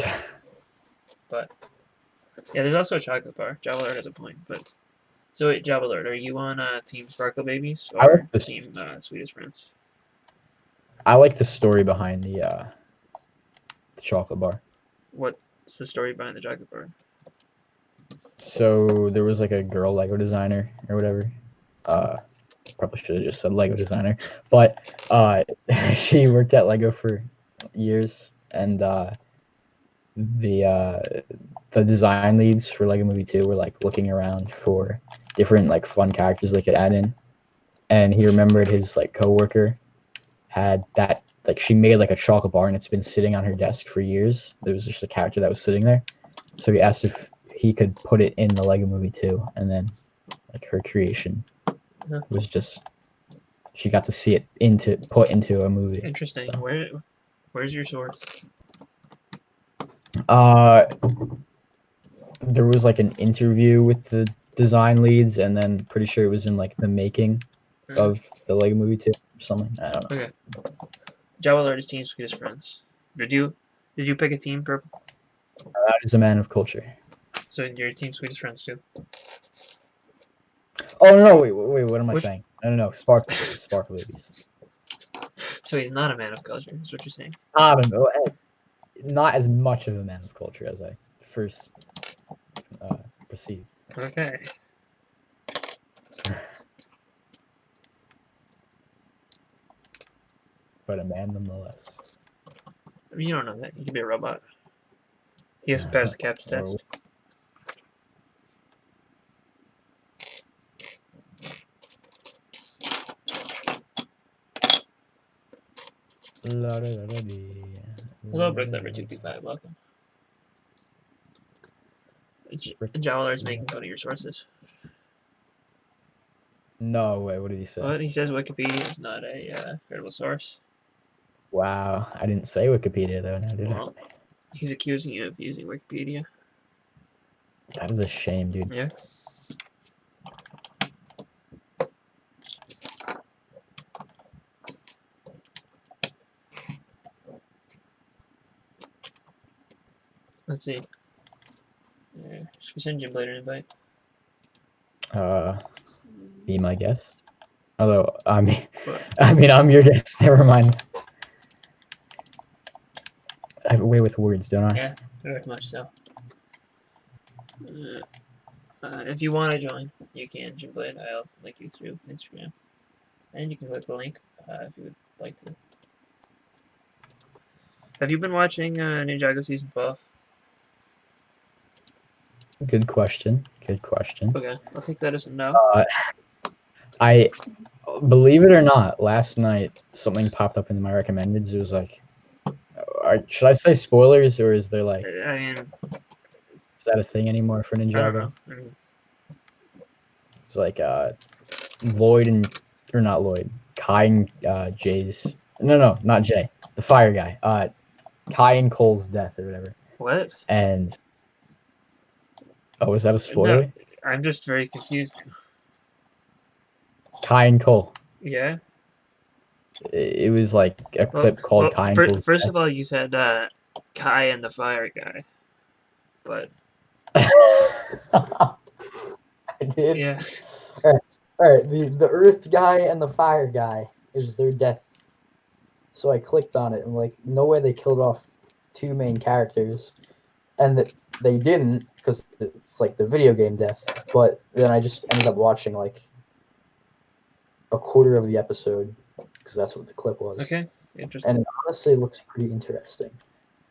But yeah, there's also a chocolate bar. Java Alert has a point, but so wait, Java Alert, are you on Team Sparkle Babies I or like this. Team Sweetest Friends? I like the story behind the chocolate bar. What's the story behind the chocolate bar? So there was like a girl Lego designer or whatever. Probably should have just said Lego designer, but she worked at Lego for years, and the design leads for Lego Movie 2 were like looking around for different like fun characters they could add in, and he remembered his like coworker had that, like, she made like a chocolate bar and it's been sitting on her desk for years. There was just a character that was sitting there, so he asked if he could put it in the Lego Movie 2, and then like her creation was just, she got to see it put into a movie. Interesting. So. Where's your source? There was like an interview with the design leads, and then pretty sure it was in like the making of the Lego Movie 2 or something. I don't know. Okay. Java Alert is Team Sweetest Friends. Did you pick a team, Purple? That is a man of culture. So you're Team Sweetest Friends too? Oh no! Wait! What am I saying? No. Sparkle Babies. So he's not a man of culture, is what you're saying? I don't know. Not as much of a man of culture as I first perceived. Okay. But a man nonetheless. You don't know that. He could be a robot. He has to pass the CAPS test. Hello, BrickByBrick225. Welcome. Java Alert's making fun of your sources. No way. What did he say? Well, he says Wikipedia is not a credible source. Wow, I didn't say Wikipedia though. Now did I? He's accusing you of using Wikipedia. That is a shame, dude. Yeah. Let's see. Should we send Jim Blader an invite? Be my guest. Although I'm your guest. Never mind. I have a way with words, don't I? Yeah, very much so. If you want to join, you can, Jim Blade. I'll link you through Instagram, and you can click the link if you would like to. Have you been watching Ninjago season 12? Good question. Okay, I'll take that as a no. I believe it or not, last night something popped up in my recommendeds. It was like, should I say spoilers, or is there like, I mean, is that a thing anymore for Ninjago? I don't know. It's like Lloyd or not Lloyd, Kai and Jay's. No, not Jay. The fire guy. Kai and Cole's death or whatever. What? And is that a spoiler? No, I'm just very confused. Kai and Cole. Yeah. It was like a clip called Kai and Cole's First death. of all, you said Kai and the fire guy, but I did. yeah. All right. The Earth guy and the fire guy is their death. So I clicked on it and like, no way they killed off 2 main characters. and that they didn't because it's like the video game death. But then I just ended up watching like a quarter of the episode because that's what the clip was. Okay, interesting. And it honestly looks pretty interesting.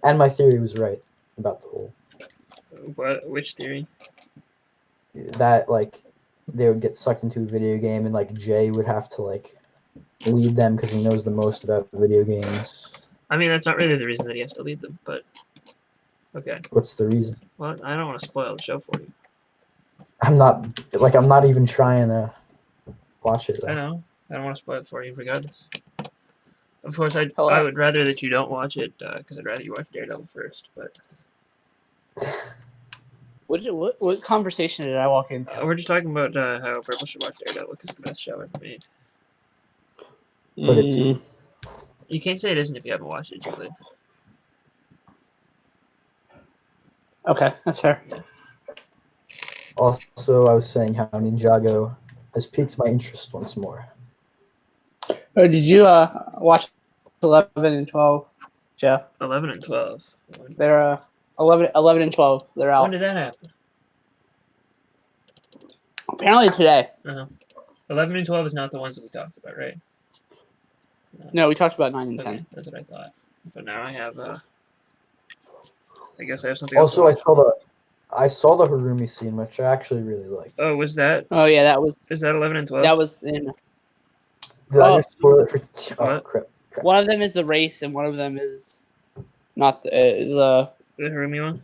And my theory was right about the whole Which theory? that like they would get sucked into a video game and like Jay would have to like lead them because he knows the most about video games. I mean, that's not really the reason that he has to lead them, but okay. What's the reason? Well, I don't want to spoil the show for you. I'm not even trying to watch it. I know. I don't want to spoil it for you, regardless. Of course, I would rather that you don't watch it because I'd rather you watch Daredevil first. But What conversation did I walk into? we're just talking about how people should watch Daredevil because it's the best show ever made. But it's You can't say it isn't if you haven't watched it, Julian. Okay, that's fair. Also, I was saying how Ninjago has piqued my interest once more. Oh, did you watch 11 and 12, Jeff? 11 and 12. They're 11 and 12. They're out. When did that happen? Apparently today. 11 and 12 is not the ones that we talked about, right? No, we talked about 9 and 10. Okay, that's what I thought. But now I have, I guess I have something else. Also, I saw the Harumi scene, which I actually really liked. Oh, was that? Oh yeah, that was. Is that 11 and 12? That was in. Did I just spoil it for? Oh, What? crap. One of them is the race, and one of them is not the Harumi one.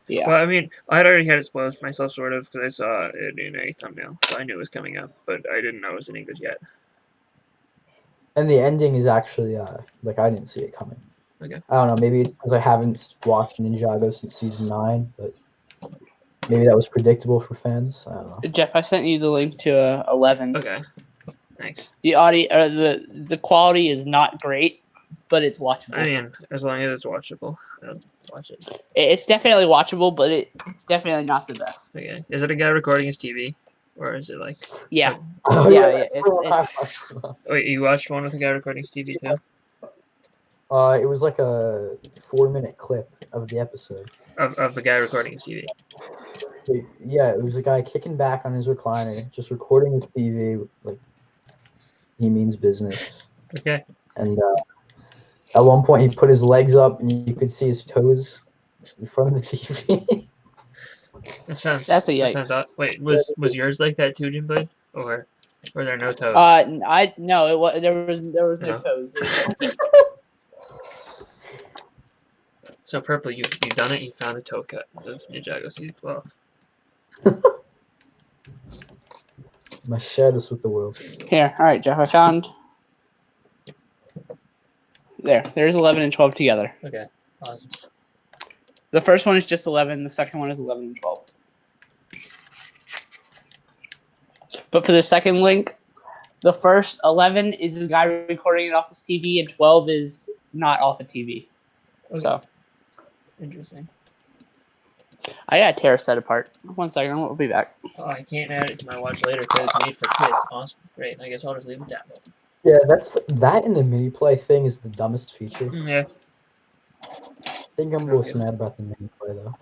Yeah. Well, I mean, I had already had it spoiled for myself, sort of, because I saw it in a thumbnail, so I knew it was coming up, but I didn't know it was in English yet. And the ending is actually like I didn't see it coming. Okay. I don't know. Maybe it's because I haven't watched Ninjago since season 9, but maybe that was predictable for fans. I don't know. Jeff, I sent you the link to 11. Okay. Thanks. The audio, the quality is not great, but it's watchable. I mean, as long as it's watchable, I'll watch it. It's definitely watchable, but it's definitely not the best. Okay. Is it a guy recording his TV? Or is it like... Yeah. Oh, Yeah. Wait, you watched one with a guy recording his TV too? It was like a 4-minute clip of the episode. Of the guy recording his TV? Yeah, it was a guy kicking back on his recliner, just recording his TV, like he means business. Okay. And at one point, he put his legs up, and you could see his toes in front of the TV. That's a yikes. That sounds wait, was yours like that too, Jim Blade? Or were there no toes? No, there was no toes. So Purple, you've done it. You found a toe cut of Ninjago season 12. Must share this with the world. Here, all right, Jeff. I found. There's 11 and 12 together. Okay, awesome. The first one is just 11. The second one is 11 and 12. But for the second link, the first 11 is a guy recording it off his TV, and 12 is not off a TV. Okay. So Interesting. I gotta tear a set apart. 1 second, we'll be back. Oh, I can't add it to my watch later because it's made for kids. Awesome. Great. I guess I'll just leave it that way. Yeah, that and the mini play thing is the dumbest feature. Yeah. I think I'm most mad about the mini play though.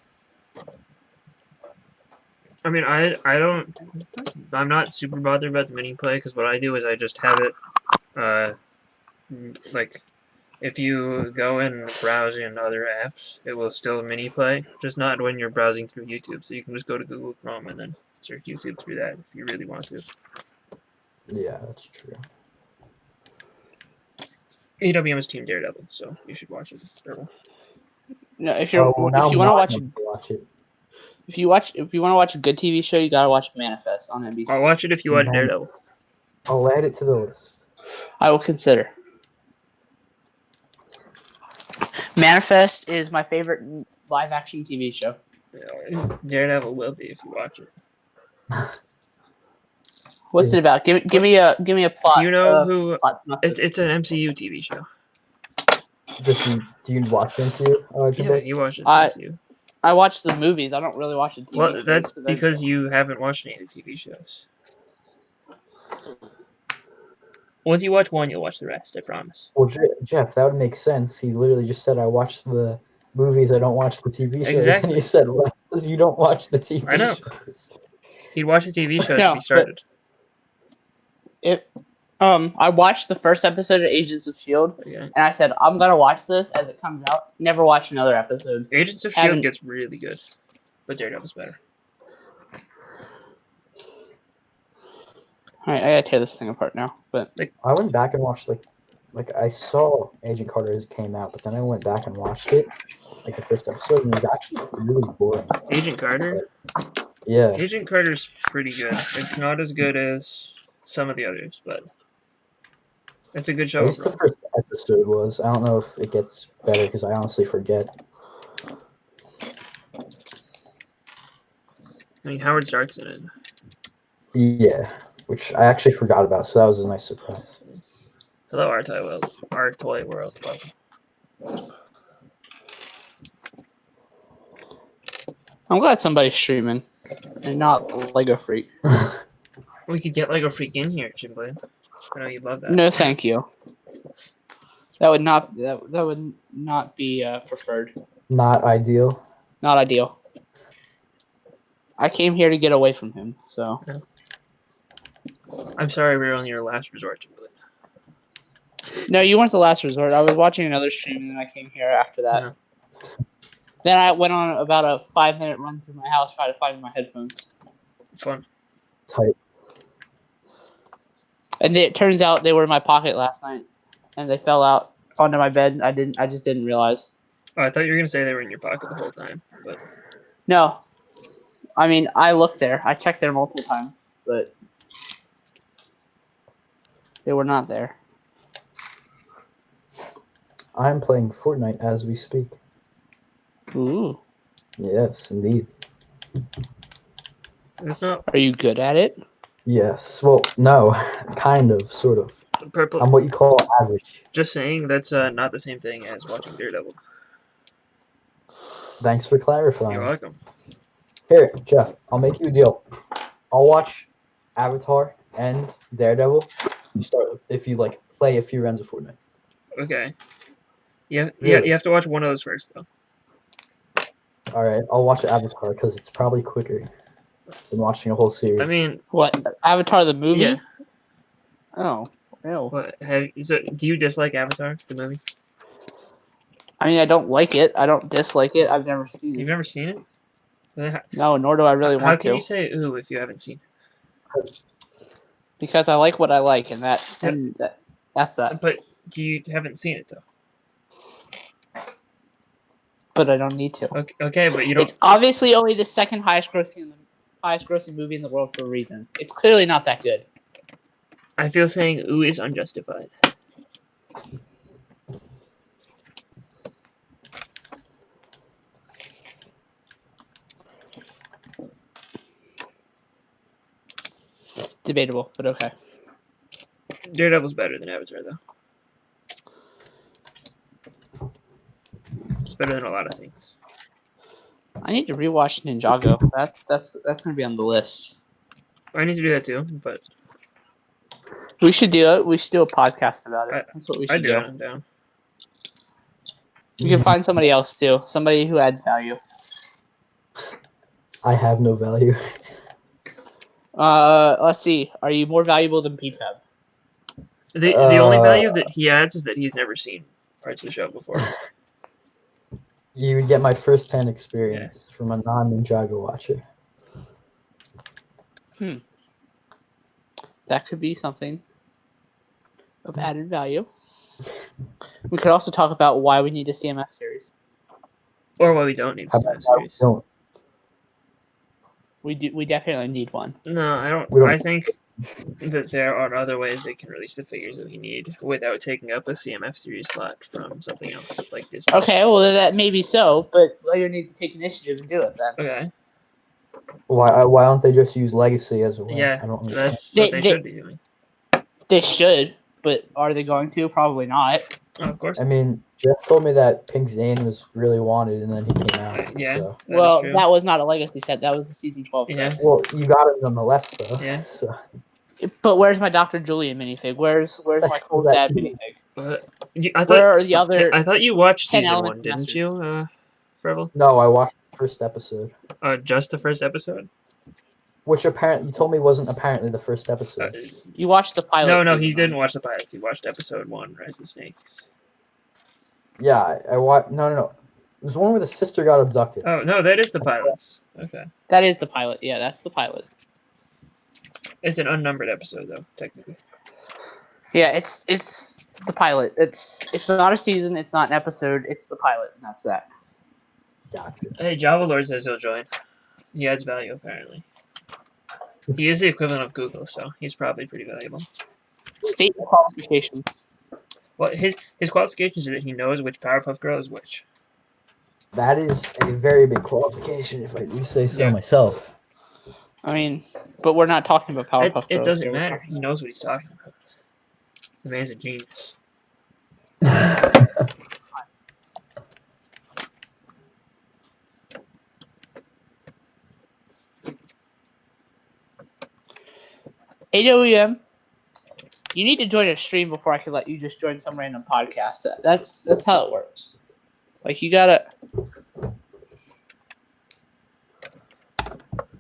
I mean, I'm not super bothered about the mini play because what I do is I just have it, like, if you go and browse in other apps, it will still mini play, just not when you're browsing through YouTube. So you can just go to Google Chrome and then search YouTube through that if you really want to. Yeah, that's true. AWM is Team Daredevil, so you should watch it. No, if you want to watch it. If you want to watch a good TV show, you gotta watch Manifest on NBC. I'll watch it if you watch Daredevil. I'll add it to the list. I will consider. Manifest is my favorite live action TV show. Daredevil will be if you watch it. What's it about? Give me a plot. Do you know who? Plot it's an MCU TV show. Do you watch MCU? Yeah, you watch this MCU. I watch the movies. I don't really watch the TV shows. Well, that's because you haven't watched any of the TV shows. Once you watch one, you'll watch the rest, I promise. Well, Jeff, that would make sense. He literally just said I watched the movies. I don't watch the TV shows. Exactly. And you said, "What? Because you don't watch the TV I know. shows." He'd watch the TV shows No, if he started. I watched the first episode of Agents of S.H.I.E.L.D. Okay. and I said, I'm gonna watch this as it comes out. Never watch another episode. Agents of Haven't- S.H.I.E.L.D. gets really good, but Daredevil's better. Alright, I gotta tear this thing apart now. But I went back and watched like I saw Agent Carter as it came out, but then I went back and watched it, like the first episode, and it was actually really boring. Agent Carter? Yeah. Agent Carter's pretty good. It's not as good as some of the others, but it's a good show At least the overall. first episode was. I don't know if it gets better because I honestly forget. I mean, Howard Stark's in it. Yeah, which I actually forgot about, so that was a nice surprise. Hello, our toy world. I'm glad somebody's streaming and not Lego Freak. We could get Lego Freak in here, Chimblade. I know you'd love that. No, thank you. That would not be preferred. Not ideal. Not ideal. I came here to get away from him, so. I'm sorry we were on your last resort, Chimblade. No, you weren't the last resort. I was watching another stream and then I came here after that. Yeah. Then I went on about a 5-minute run through my house trying to find my headphones. Fun. Tight. And it turns out they were in my pocket last night, and they fell out onto my bed. I just didn't realize. Oh, I thought you were gonna say they were in your pocket the whole time, but No, I mean I looked there. I checked there multiple times, but they were not there. I'm playing Fortnite as we speak. Ooh, Yes, indeed. it's not are you good at it? Yes. Well, no, kind of, sort of. purple. I'm what you call average. Just saying that's not the same thing as watching Daredevil. Thanks for clarifying. You're welcome. Here, Jeff, I'll make you a deal. I'll watch Avatar and Daredevil. You start if you like play a few rounds of Fortnite. Okay. Yeah, Really? you have to watch one of those first, though. All right, I'll watch Avatar because it's probably quicker than watching a whole series. I mean, What, Avatar the movie? yeah. Oh, ew. What do you dislike Avatar, the movie? I mean, I don't like it. I don't dislike it. I've never seen You've it. never seen it? Then No, nor do I really how want can to. you say ooh if you haven't seen it? Because I like what I like, and that's that. But you haven't seen it, though. But I don't need to. Okay, but you don't. It's obviously only the second highest grossing movie in the world for a reason. It's clearly not that good. I feel saying ooh is unjustified. Debatable, but okay. Daredevil's better than Avatar, though. It's better than a lot of things. I need to rewatch Ninjago. That's gonna be on the list. I need to do that too, but We should do it. We should do a podcast about it. That's what we I should do do. it. I'm down. You can find somebody else too. Somebody who adds value. I have no value. Let's see. Are you more valuable than PFAB? The only value that he adds is that he's never seen parts of the show before. You would get my first-hand experience from a non-Ninjago watcher. That could be something of added value. We could also talk about why we need a CMF series. Or why we don't need How CMF about why we series. don't? We definitely need one. No, I don't. We don't. I think that there are other ways they can release the figures that we need without taking up a CMF series slot from something else like this. Okay, well that may be so, but Lego needs to take initiative and do it then. Okay. Why don't they just use Legacy as a way? Yeah, I don't understand. that's what they should be doing. They should, but are they going to? Probably not. Oh, of course. I mean, Jeff told me that Pink Zane was really wanted, and then he came out. Yeah. So. Well, true. that was not a Legacy set. That was a Season 12 set. Yeah. Well, you got it nonetheless, though. Yeah. So. But where's my Dr. Julian minifig? Where's my Cole's dad minifig? But I Where are the other? thought you watched 10 season Element 1, didn't Masters. you, Purple? No, I watched the first episode, Just the first episode? which apparently you told me wasn't apparently the first episode. You watched the pilot. No, season, he didn't right? watch the pilots. He watched episode 1, Rise of the Snakes. Yeah, I watched. No. It was the one where the sister got abducted. Oh, no, that is the pilots. Okay. That is the pilot. Yeah, that's the pilot. It's an unnumbered episode, though, technically. Yeah, it's the pilot. It's not a season. It's not an episode. It's the pilot, and that's that. Gotcha. Hey, Java Lord says he'll join. He adds value, apparently. He is the equivalent of Google, so he's probably pretty valuable. State qualification. Well, his qualifications are that he knows which Powerpuff Girl is which. That is a very big qualification, if I do say so myself. I mean, but we're not talking about Powerpuff Girls. It doesn't here. matter. He knows what he's talking about. The man's a genius. AWM, you need to join a stream before I can let you just join some random podcast. That's how it works. Like, you gotta...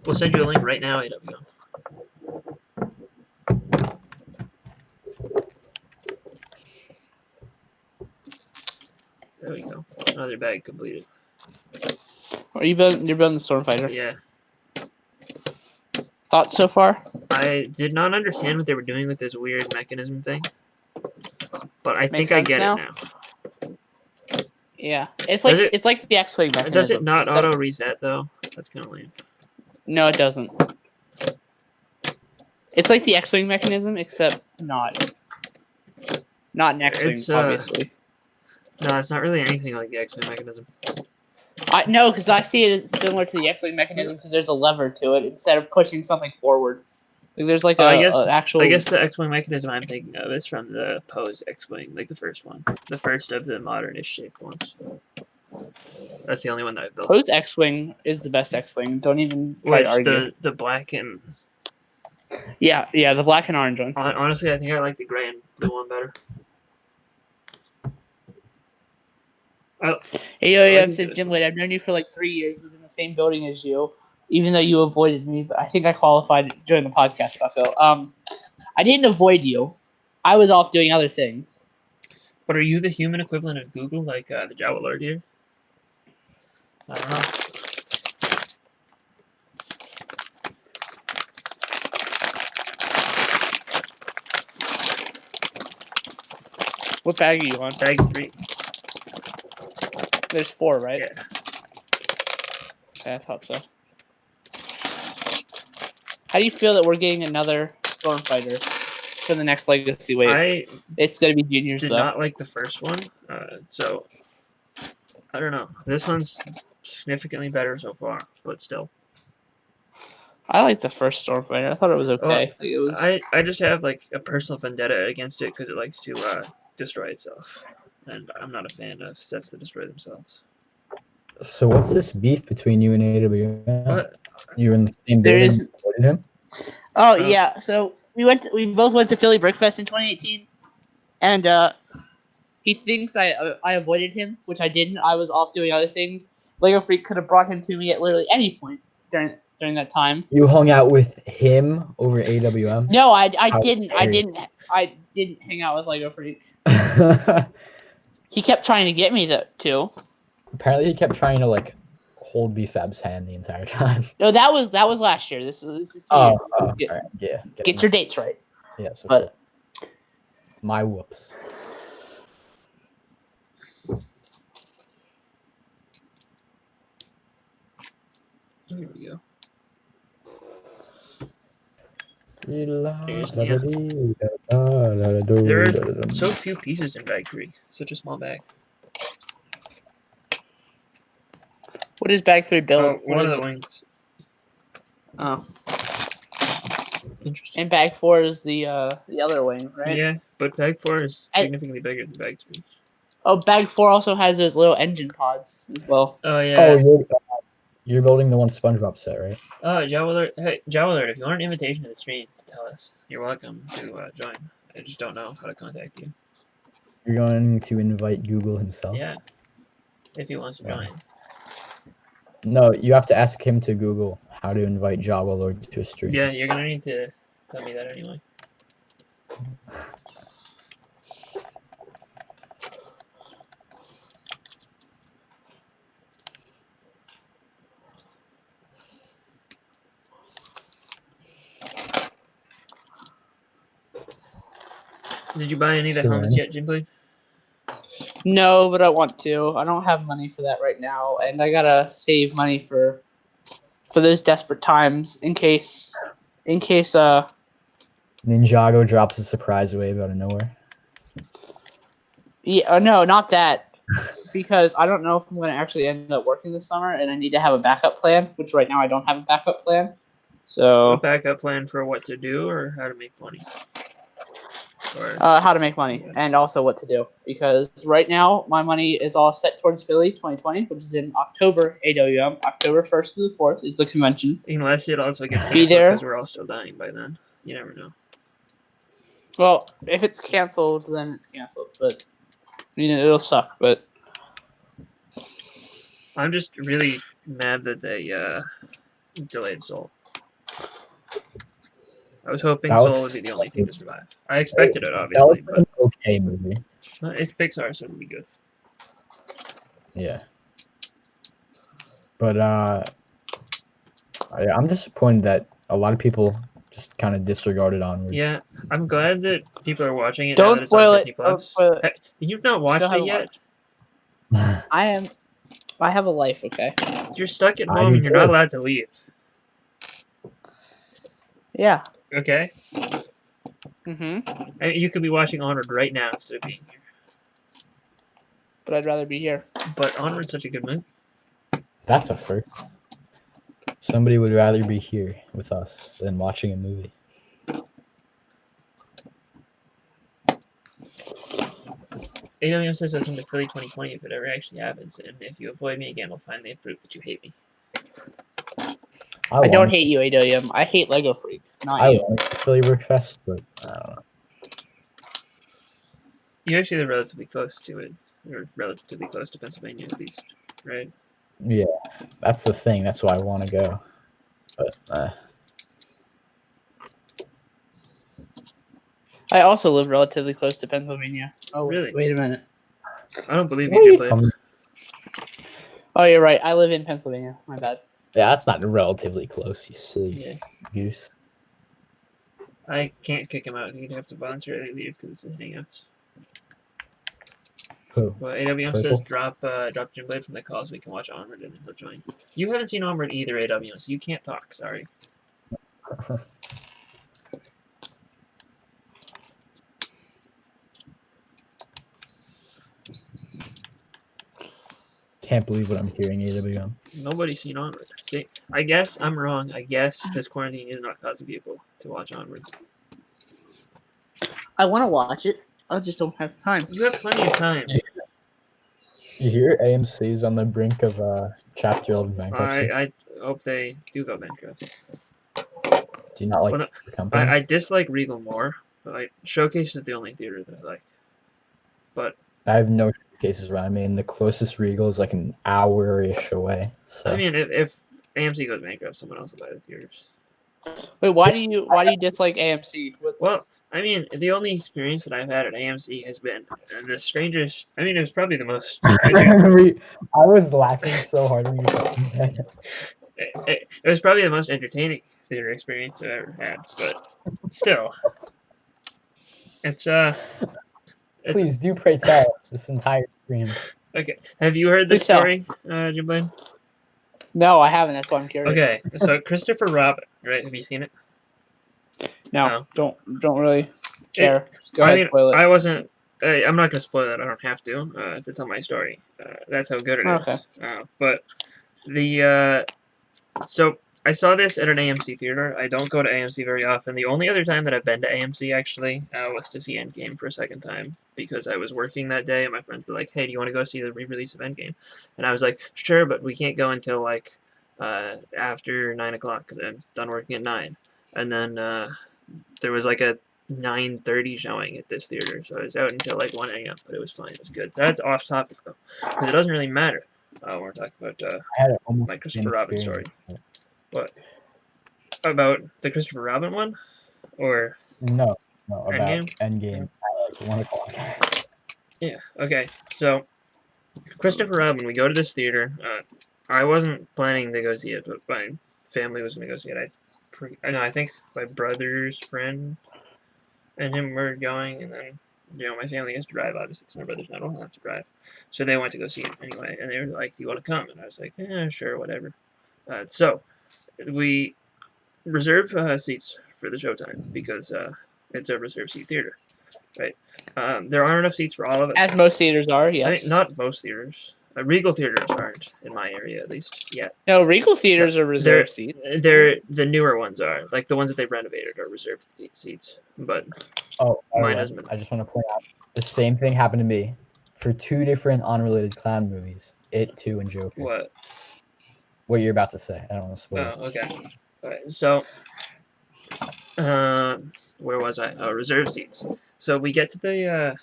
We'll send you a link right now, AWM. There we go. Another bag completed. You're building the Stormfighter. Yeah. Thoughts so far? I did not understand what they were doing with this weird mechanism thing. But I Makes think I sense get now? it now. Yeah. It's Does like it- it's like the X-Wing mechanism. Does it not except- auto reset though? That's kind of lame. No, it doesn't. It's like the X-Wing mechanism, except not an X-Wing, It's, obviously. No, it's not really anything like the X-Men mechanism. No, because I see it as similar to the X-Wing mechanism because there's a lever to it instead of pushing something forward. Like there's like I guess actual. I guess the X-Wing mechanism I'm thinking of is from the Poe's X-Wing, like the first one, the first of the modern-ish shaped ones. That's the only one that I've built. Poe's X-Wing is the best X-Wing. Don't even try to Which argue. the black and Yeah, the black and orange one. honestly, I think I like the gray and blue one better. AOM like says, this Jim one. Wade, I've known you for like 3 years, was in the same building as you, even though you avoided me, but I think I qualified to join the podcast, Bucko. I didn't avoid you. I was off doing other things. But are you the human equivalent of Google, like the Java Lord here? I don't know. What bag are you on? Bag 3. There's 4, right? Yeah. Okay, I thought so. How do you feel that we're getting another Stormfighter for the next Legacy wave? I It's going to be juniors, did though. not like the first one, so I don't know. This one's significantly better so far, but still. I like the first Stormfighter. I thought it was okay. It was. I just have like a personal vendetta against it because it likes to destroy itself, and I'm not a fan of sets that destroy themselves. So what's this beef between you and AWM? What? You were in the same There building is- and avoided him? Oh yeah, so we both went to Philly Brickfest in 2018, and he thinks I avoided him, which I didn't. I was off doing other things. Lego Freak could have brought him to me at literally any point during that time. You hung out with him over AWM? No, I How didn't. dare you. I didn't hang out with Lego Freak. He kept trying to get me to. Apparently he kept trying to like hold B-Fab's hand the entire time. No, that was last year. This is 2 Oh, years. all right. Yeah. Get your dates right. Yes, of but- course. My whoops. Here we go. There There are so few pieces in bag 3. Such a small bag. What is bag 3 build? One What of is the it? wings. Oh, Interesting. and bag 4 is the other wing, right? Yeah, but bag 4 is I- significantly bigger than bag 3. Oh, bag 4 also has those little engine pods as well. Oh yeah. Oh, you're building the one SpongeBob set, right? Oh, Java Alert. Hey, Java Alert, if you want an invitation to the stream, tell us. You're welcome to join. I just don't know how to contact you. You're going to invite Google himself. Yeah. If he wants to Yeah. join. No, you have to ask him to Google how to invite Java Lord to a stream. Yeah, you're gonna need to tell me that anyway. Did you buy any of the So helmets then- yet, Jimblade? No, but I want to. I don't have money for that right now, and I gotta save money for those desperate times in case Ninjago drops a surprise wave out of nowhere. yeah, no, not that. Because I don't know if I'm going to actually end up working this summer, and I need to have a backup plan, which right now I don't have a backup plan. A So, backup plan for what to do or how to make money? Or how to make money and also what to do. Because right now my money is all set towards Philly 2020, which is in October. AWM, October 1st to the 4th is the convention. unless it also gets Be canceled there. because we're all still dying by then. You never know. Well, if it's canceled, then it's canceled. But I mean, it'll suck. But I'm just really mad that they delayed Soul. I was hoping That Soul was- would be the only thing to survive. I expected it, That obviously, was an okay movie. but it's Pixar, so it'll be good. Yeah. But I'm disappointed that a lot of people just kind of disregarded Onward. Yeah, I'm glad that people are watching it now Don't that it's on spoil it. Disney Don't Plus. spoil it. You've not watched Still it haven't yet? watched. I have a life. Okay. You're stuck at I home do and you're not too. allowed to leave. Yeah. Okay? Mhm. I mean, you could be watching Onward right now instead of being here. But I'd rather be here. But Onward's such a good movie. That's a first. Somebody would rather be here with us than watching a movie. AWM says it's in the Philly 2020 if it ever actually happens, and if you avoid me again, we'll finally prove that you hate me. I don't hate you, AWM. I hate Lego Freak, not I you. want to Philly Brick Fest, but I don't know. You actually live relatively close to it, or relatively close to Pennsylvania at least, right? Yeah, that's the thing. That's why I want to go. But I also live relatively close to Pennsylvania. Oh, Really? Wait a minute. I don't believe you, Jimblade. Oh, you're right. I live in Pennsylvania. My bad. yeah, that's not relatively close. You silly Yeah. goose. I can't kick him out. He'd have to voluntarily leave because it's a Hangouts. Who? Well, AWM Purple? says drop Jimblade from the call so we can watch Onward and then he'll join. You haven't seen Onward either, AWM, so you can't talk. Sorry. Can't believe what I'm hearing, AWM. Nobody's seen Onward. See, I guess I'm wrong. I guess this quarantine is not causing people to watch Onward. I want to watch it. I just don't have time. You have plenty of time. You hear AMC is on the brink of Chapter 11 bankruptcy? I hope they do go bankrupt. Do you not like Well, no, the company? I dislike Regal more, but like, Showcase is the only theater that I like. But I have no cases around me, and the closest Regal is like an hour-ish away. So I mean, if AMC goes bankrupt, someone else will buy the theaters. Wait, why do you dislike AMC? Well, I mean, the only experience that I've had at AMC has been the strangest. I mean, it was probably the most. I was laughing so hard when you were talking that. It was probably the most entertaining theater experience I've ever had, but still, it's Please do pray tell this entire stream. okay. Have you heard this Please tell. story, Jimblade? No, I haven't. That's why I'm curious. Okay, so Christopher Robin, right? Have you seen it? No, don't really care. Go I ahead, mean, spoil it. I wasn't. I'm not gonna spoil it. I don't have to tell my story. That's how good it is. Okay. But the so I saw this at an AMC theater. I don't go to AMC very often. The only other time that I've been to AMC actually was to see Endgame for a second time because I was working that day and my friends were like, "Hey, do you want to go see the re-release of Endgame?" And I was like, "Sure, but we can't go until like after 9 o'clock because I'm done working at 9." And then there was like a 9:30 showing at this theater, so I was out until like 1 a.m. But it was fine. It was good. That's off topic though, because it doesn't really matter. We're talking about I had almost my the Christopher same Robin story. experience. What? About the Christopher Robin one? Or No, about Endgame? Endgame at like 1 o'clock. Yeah, okay. So, Christopher Robin, we go to this theater. I wasn't planning to go see it, but my family was going to go see it. I think my brother's friend and him were going, and then, my family has to drive, obviously, because my brother's not old enough to drive. So they went to go see it anyway, and they were like, "Do you want to come?" And I was like, "Yeah, sure, whatever." So, we reserve seats for the showtime, because it's a reserved seat theater, right? There aren't enough seats for all of us. As most theaters are, I think yes. not most theaters. Regal theaters aren't, in my area at least, yet. No, Regal theaters are reserved seats. The newer ones are. Like the ones that they've renovated are reserved seats. But Oh, by the mine way, hasn't been. I just want to point out the same thing happened to me for 2 different unrelated clown movies, It 2 and Joker. What? What you're about to say, I don't want to spoil. Oh, okay. Alright, so, where was I? Oh, reserved seats. So we get to the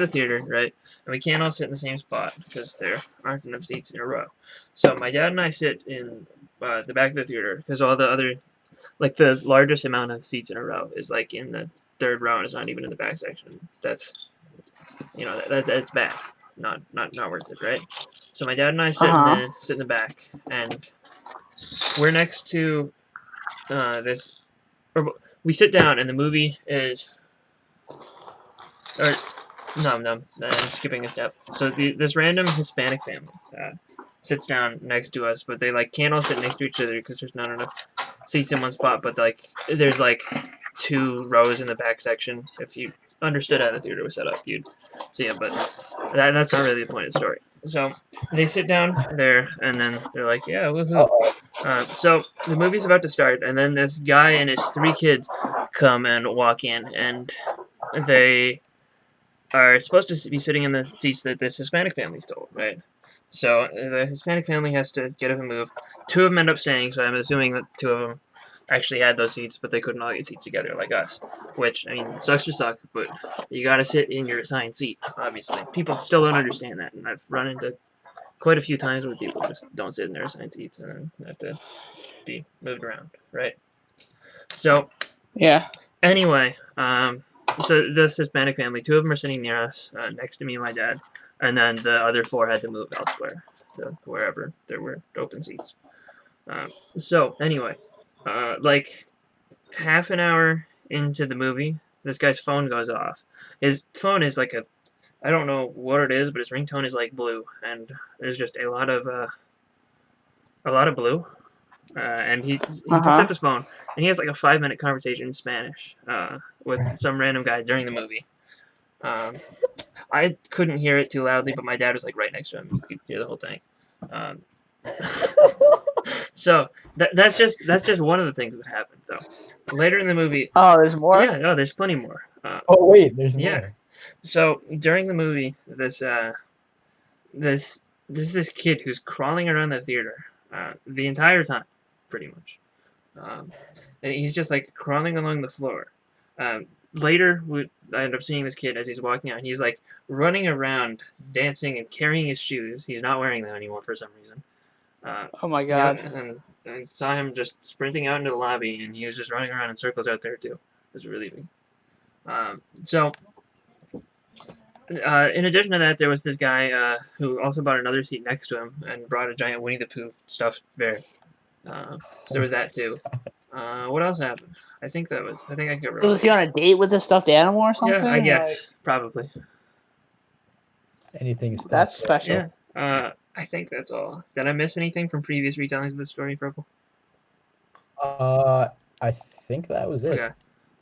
theater, right? And we can't all sit in the same spot because there aren't enough seats in a row. So my dad and I sit in the back of the theater because all the other, like the largest amount of seats in a row is like in the third row and it's not even in the back section. That's, that's bad. Not worth it, right? So my dad and I sit in the back, and we're next to this. Or we sit down, and the movie is. Or no, I'm skipping a step. So this random Hispanic family sits down next to us, but they like can't all sit next to each other because there's not enough seats in one spot. But like there's like 2 rows in the back section. If you understood how the theater was set up, you'd see it. But that's not really the point of the story. So they sit down there, and then they're like, "Yeah, woohoo!" So the movie's about to start, and then this guy and his 3 kids come and walk in, and they are supposed to be sitting in the seats that this Hispanic family stole, right? So the Hispanic family has to get up and move. 2 of them end up staying, so I'm assuming that 2 of them actually had those seats, but they couldn't all get seats together like us. Which, I mean, sucks to suck, but you gotta sit in your assigned seat, obviously. People still don't understand that, and I've run into quite a few times where people just don't sit in their assigned seats and then have to be moved around, right? So, yeah. Anyway, so this Hispanic family, 2 of them are sitting near us, next to me and my dad, and then the other 4 had to move elsewhere to wherever there were open seats. So anyway, like half an hour into the movie, this guy's phone goes off. His phone is like I don't know what it is, but his ringtone is like blue, and there's just a lot of blue. And he picks up his phone, and he has like a 5-minute conversation in Spanish with some random guy during the movie. I couldn't hear it too loudly, but my dad was like right next to him. He could hear the whole thing. So that's just one of the things that happened, though. Later in the movie. Oh, there's more. Yeah, no, there's plenty more. Oh wait, there's more. Yeah. So during the movie, this kid who's crawling around the theater the entire time, pretty much, and he's just like crawling along the floor. Later, I end up seeing this kid as he's walking out. He's like running around, dancing and carrying his shoes. He's not wearing them anymore for some reason. Oh my god! Yeah, and I saw him just sprinting out into the lobby, and he was just running around in circles out there too, as we're leaving. In addition to that, there was this guy who also bought another seat next to him and brought a giant Winnie the Pooh stuffed bear. So there was that too. What else happened? I think I covered. Was he on a date with a stuffed animal or something? Yeah, I guess probably. Anything special? That's special. Yeah. I think that's all. Did I miss anything from previous retellings of the story, Purple? I think that was it. Okay.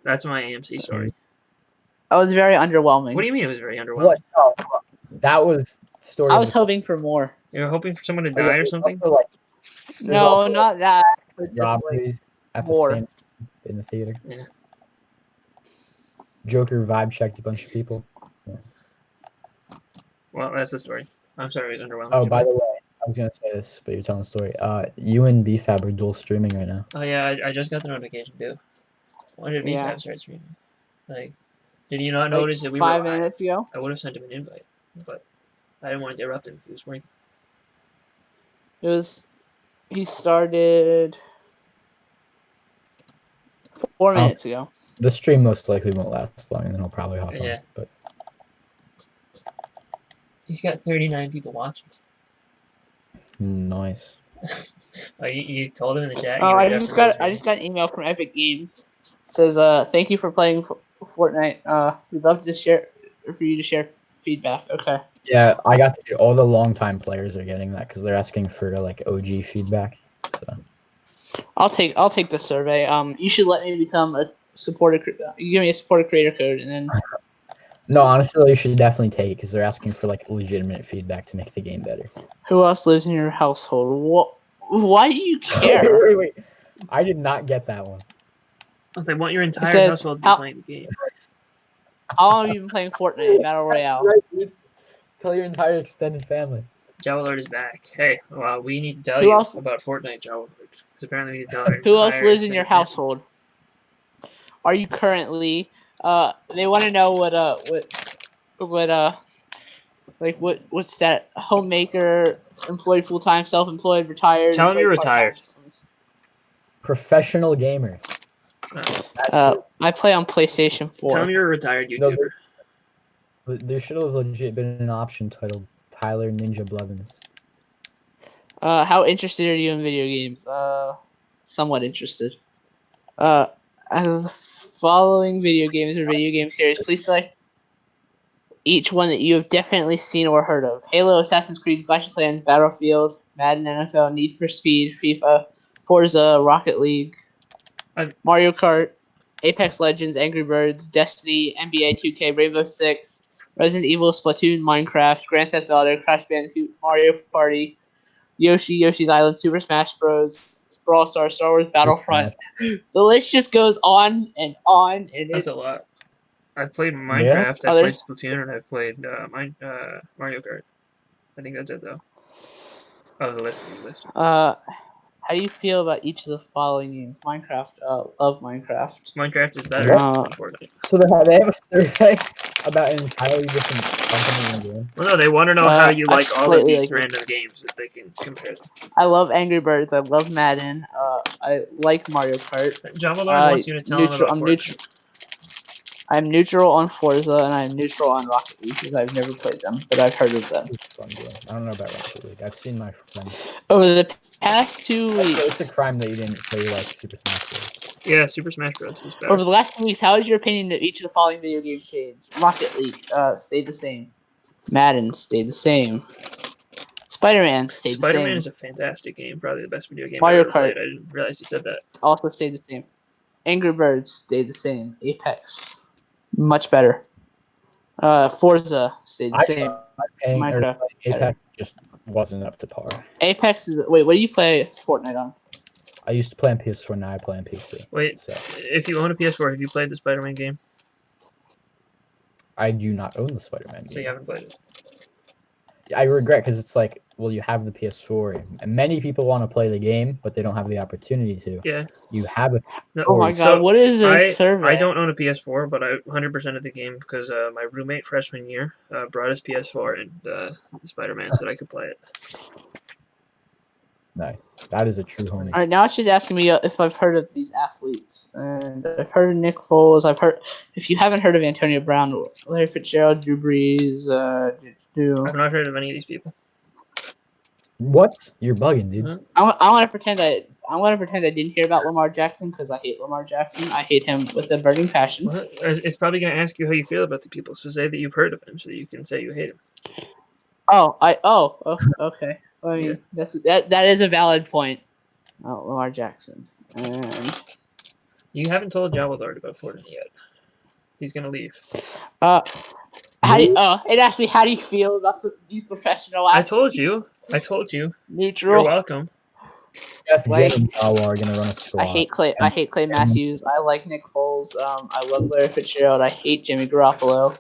That's my AMC story. That was very underwhelming. What do you mean it was very underwhelming? What? Oh, that was the story. I was hoping for more. You were hoping for someone to die or something? No, not that. Robberies at the more. same in the theater. Yeah. Joker vibe checked a bunch of people. Yeah. Well, that's the story. I'm sorry, it was underwhelming. Oh, by the way, I was gonna say this, but you're telling the story. You and BFAB are dual streaming right now. Oh yeah, I just got the notification too. When did BFAB start streaming? Like, did you not notice that we 5 minutes ago? I would have sent him an invite, but I didn't want to interrupt him if he was working. He started 4 minutes ago. The stream most likely won't last long, and then I'll probably hop Yeah. on. But He's got 39 people watching. nice. Oh, you told him in the chat. Oh, You I read just out got an email from Epic Games. It says, thank you for playing Fortnite. We'd love to for you to share feedback. Okay. Yeah, I got all the longtime players are getting that because they're asking for like OG feedback. So I'll take the survey. You should let me become a supporter. You give me a supporter creator code, and then no, honestly, you should definitely take it because they're asking for like legitimate feedback to make the game better. who else lives in your household? What? Why do you care? Wait. I did not get that one. They want your entire says, household to be playing the game. How long have you been playing Fortnite Battle Royale? Right, dude. Tell your entire extended family. Java Lord is back. Hey, well, we need to tell Who you else- about Fortnite, Java Lord. Because apparently we need to tell our Who else entire lives in your extended family. household? Are you currently? They want to know what's that? Homemaker, employed full time, self-employed, retired. Tell him you're employed part-time. retired. Professional gamer. I play on PlayStation 4. Tell him you're a retired No, YouTuber. there should have legit been an option titled Tyler Ninja Blevins. How interested are you in video games? Somewhat interested. As the following video games or video game series, please select each one that you have definitely seen or heard of: Halo, Assassin's Creed, Clash of Clans, Battlefield, Madden, NFL, Need for Speed, FIFA, Forza, Rocket League, Mario Kart, Apex Legends, Angry Birds, Destiny, NBA 2K, Rainbow Six, Resident Evil, Splatoon, Minecraft, Grand Theft Auto, Crash Bandicoot, Mario Party, Yoshi's Island, Super Smash Bros., Brawl Stars, Star Wars Battlefront. The list just goes on, and That's it's a lot. I've played Minecraft, I've played Splatoon, and I've played Mario Kart. I think that's it, though. Oh, the list. How do you feel about each of the following games? Minecraft, love Minecraft. Minecraft is better Uh, than Fortnite. So they have a survey about an entirely different company and game. Well, no, they want to know how you I like all of slightly these like random games that they can compare them. I love Angry Birds. I love Madden. I like Mario Kart. Java Lord wants you to tell him about Fortnite. I'm neutral on Forza, and I'm neutral on Rocket League because I've never played them, but I've heard of them. Fun game. I don't know about Rocket League. I've seen my friends. Over the past 2 weeks. It's a crime that you didn't play like Super Smash Bros. Yeah, Super Smash Bros. Was better. Over the last 2 weeks, how is your opinion of each of the following video game series? Rocket League stayed the same. Madden stayed the same. Spider-Man stayed the same. Spider-Man is a fantastic game, probably the best video game Mario I've ever Kart played. I didn't realize you said that. Also stayed the same. Angry Birds stayed the same. Apex, much better. Forza stayed the same. Minecraft. Apex just wasn't up to par. Apex is... Wait, what do you play Fortnite on? I used to play on PS4, now I play on PC. Wait, so. If you own a PS4, have you played the Spider-Man game? I do not own the Spider-Man game. So you haven't played it? I regret because it's like, well, you have the PS4, and many people want to play the game, but they don't have the opportunity to. Yeah. You have a. No, oh my god! So what is this survey? I don't own a PS4, but I 100% of the game because my roommate freshman year brought his PS4 and Spider-Man so that I could play it. Nice. That is a true homie. All right, now she's asking me if I've heard of these athletes, and I've heard of Nick Foles. I've heard. If you haven't heard of Antonio Brown, Larry Fitzgerald, Drew Brees, I've not heard of any of these people. What? You're bugging, dude. Huh? I want to pretend that I didn't hear about Lamar Jackson because I hate Lamar Jackson. I hate him with a burning passion. Well, it's probably going to ask you how you feel about the people, so say that you've heard of him, so that you can say you hate him. Okay. I mean, that is a valid point. Oh, Lamar Jackson. And you haven't told Java Lord about Fortnite yet. He's going to leave. It asked me, how do you feel about these professional athletes? I told you. Neutral. You're welcome. Jeff J and Jawa are gonna run a squad. I hate Clay Matthews. I like Nick Foles. I love Larry Fitzgerald. I hate Jimmy Garoppolo.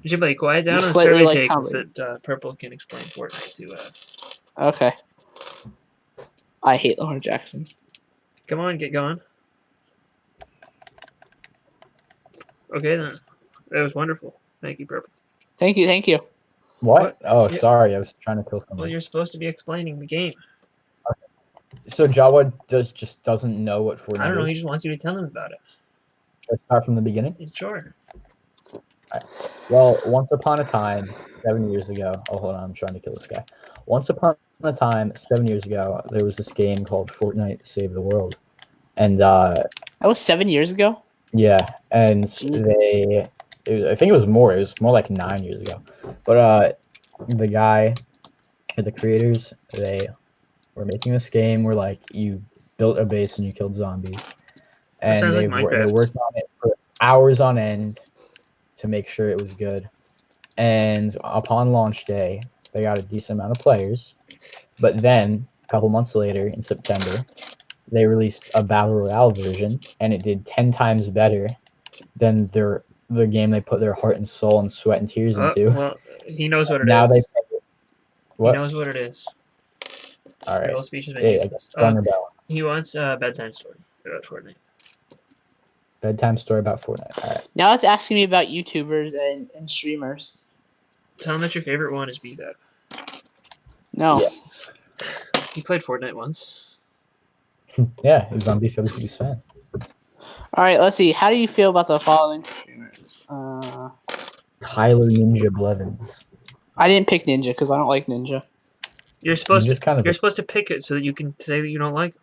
Jimmy, quiet down and slightly survey like take so that Purple can explain Fortnite to. Okay. I hate Lamar Jackson. Come on, get going. Okay then. That was wonderful. Thank you, Purple. Thank you. What? Oh, Yeah. sorry. I was trying to kill Well, someone. you're supposed to be explaining the game. So Jawa just doesn't know what Fortnite I don't know. He is. just wants you to tell him about it. Let's start from the beginning. Sure. Well, once upon a time, 7 years ago. Oh, hold on. I'm trying to kill this guy. Once upon a time, 7 years ago, there was this game called Fortnite Save the World. And That was 7 years ago. yeah, and Jeez. I think it was more. It was more like 9 years ago. But the guy, the creators, they were making this game where like you built a base and you killed zombies, That and sounds like they Minecraft. worked on it for hours on end to make sure it was good. And upon launch day, they got a decent amount of players. But then a couple months later, in September, they released a battle royale version, and it did 10 times better than the game they put their heart and soul and sweat and tears into. Well, he knows what it Now is. they He what? knows what it is. All Your right. whole speech has been Hey, I useless. guess rung the bell. He wants a bedtime story about Fortnite. Bedtime story about Fortnite. All right. Now it's asking me about YouTubers and streamers. Tell him that your favorite one is BBAB. No. Yes. He played Fortnite once. Yeah, it was on Beef Beef's fan. All right, let's see. How do you feel about the following streamers? Tyler Ninja Blevins. I didn't pick Ninja because I don't like Ninja. You're supposed Ninja's kind of you're supposed to pick it so that you can say that you don't like it.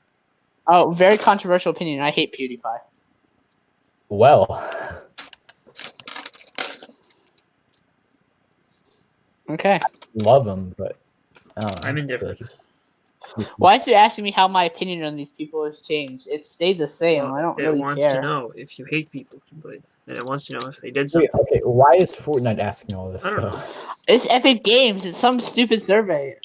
Oh, very controversial opinion. I hate PewDiePie. well. Okay. Love him, but I don't know. I'm I feel indifferent. like Why is it asking me how my opinion on these people has changed? It stayed the same. Well, I don't it really wants care. to know if you hate people who played, and it wants to know if they did Wait, something. okay, why is Fortnite asking all this I don't know. stuff? It's Epic Games. It's some stupid survey.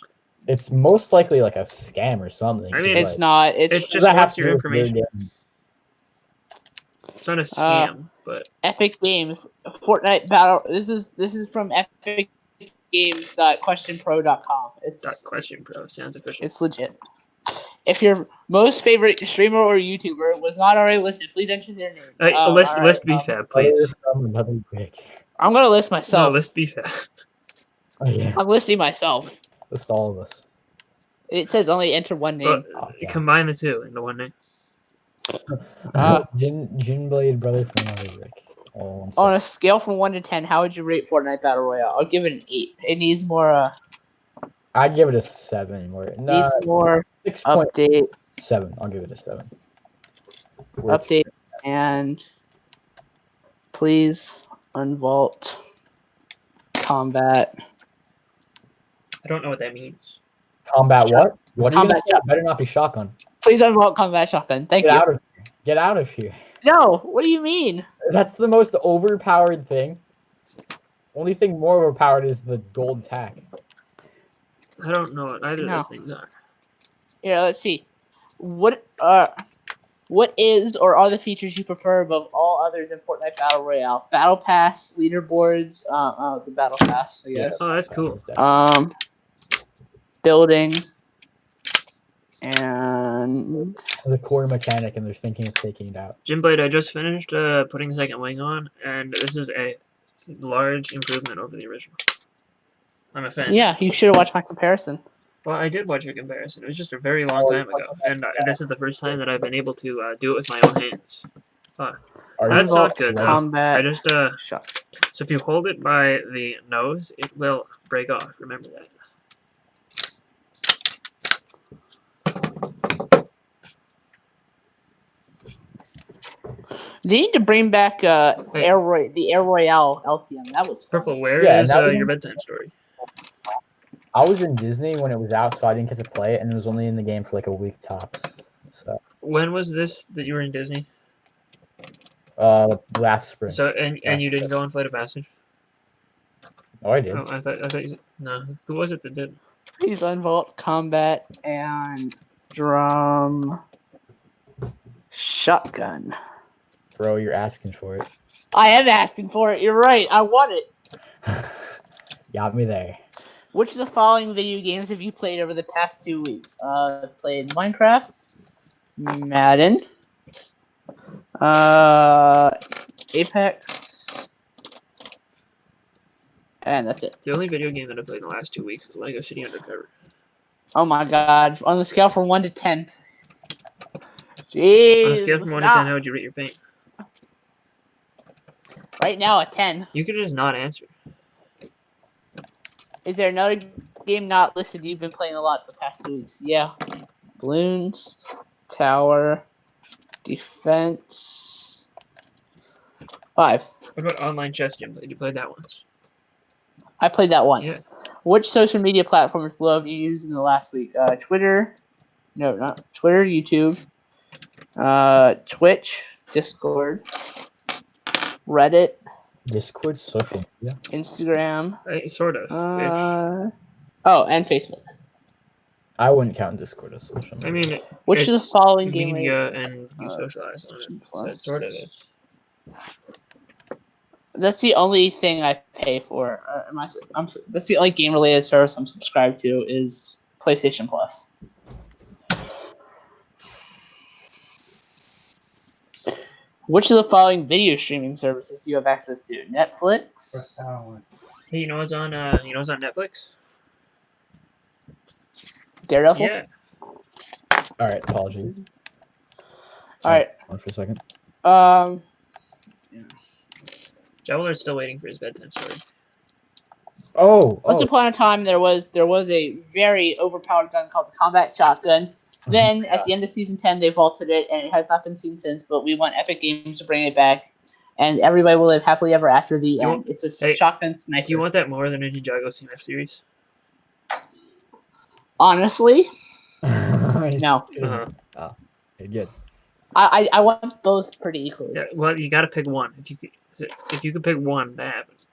It's most likely like a scam or something. I mean, It's not. It's It What does just that have wants to your do with your information. game? It's not a scam, but Epic Games. Fortnite battle. This is from Epic Games.questionpro.com. that question, bro, sounds official. It's legit. If your most favorite streamer or YouTuber was not already listed, please enter their name. Hey, list BFAB, please. From another brick. I'm gonna list No, myself. list BFAB. Oh yeah, I'm listing myself. list all of us. It says only enter one name. But combine the two into one name. Jin Blade brother from another brick. Oh, On a scale from 1 to 10, how would you rate Fortnite Battle Royale? I'll give it an 8. It needs more. I'd give it a 7. Needs more 6.7. update. I'll give it a 7. Update and please unvault combat. I don't know what that means. Combat what? What are you gonna Combat say? It better not be shotgun. Please unvault combat shotgun. Thank you. Get out of here. Get out of here. No, what do you mean? That's the most overpowered thing. Only thing more overpowered is the gold tack. I don't know what either of No. those things are. Here, let's see. What is or are the features you prefer above all others in Fortnite Battle Royale? Battle Pass, leaderboards, the Battle Pass, I guess. Oh, that's cool. Building, and The core mechanic, and they're thinking of taking it out. Jimblade, I just finished putting the second wing on, and this is a large improvement over the original. I'm a fan. yeah, you should have watched my comparison. Well, I did watch your comparison. It was just a very long time ago, and this is the first time that I've been able to do it with my own hands. That's not good. Combat. I just shot. So if you hold it by the nose, it will break off. Remember that. They need to bring back the Air Royale LTM. That was fun. Purple. Where is your bedtime story? I was in Disney when it was out, so I didn't get to play it, and it was only in the game for like a week tops. So. When was this that you were in Disney? Last spring. So and you didn't go on Flight of Passage? Oh, I did. Oh, I thought you said, no. Who was it that did? Please unvault combat and drum shotgun. Bro, you're asking for it. I am asking for it. You're right. I want it. Got me there. Which of the following video games have you played over the past 2 weeks? Played Minecraft, Madden, Apex, And that's it. The only video game that I played in the last 2 weeks was Lego City Undercover. Oh my god. On the scale from 1 to 10. Jeez. On a scale from 1 to 10, how would you rate your paint? Right now, a 10. You could just not answer. Is there another game not listed you've been playing a lot the past 2 weeks? Yeah. Balloons, Tower, Defense. 5. What about online chess, Jim? Did you play that once? I played that once. Yeah. Which social media platforms have you used in the last week? Twitter. No, not Twitter. YouTube. Twitch. Discord. Reddit. Discord, social media. Instagram. Sort of. Oh, and Facebook. I wouldn't count Discord as social media. I mean, Which of the it's following game media and you socialize on it. So it sort of is. That's the only thing I pay for. That's the only game-related service I'm subscribed to is PlayStation Plus. Which of the following video streaming services do you have access to? Netflix. Hey, you know what's on Netflix? Daredevil. Yeah. All right, apologies. All right. Hold on for a second. Javeler's still waiting for his bedtime story. Once upon a time, there was a very overpowered gun called the Combat Shotgun. Then, at the end of Season 10, they vaulted it, and it has not been seen since, but we want Epic Games to bring it back, and everybody will live happily ever after the end. It's a shotgun sniper. Do you want that more than a Ninjago CMF series? Honestly? No. Oh, good. I want both pretty equally. Yeah, well, you gotta pick one. If you could pick one, that happens.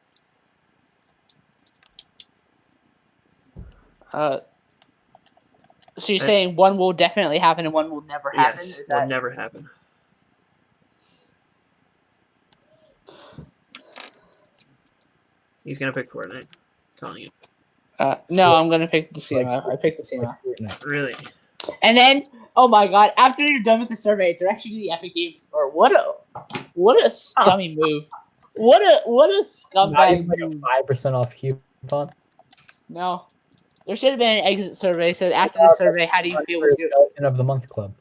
So you're saying one will definitely happen and one will never happen? Yes, Is will that never happen. He's gonna pick Fortnite. Calling it. No, I'm gonna pick the CMF. I picked the CMF. Really? And then, oh my god! After you're done with the survey, directs you to the Epic Games Store. What a scummy move! What a scumbag move! 5% off coupon. No, there should have been an exit survey. So after the survey, how do you feel with your End of the month club?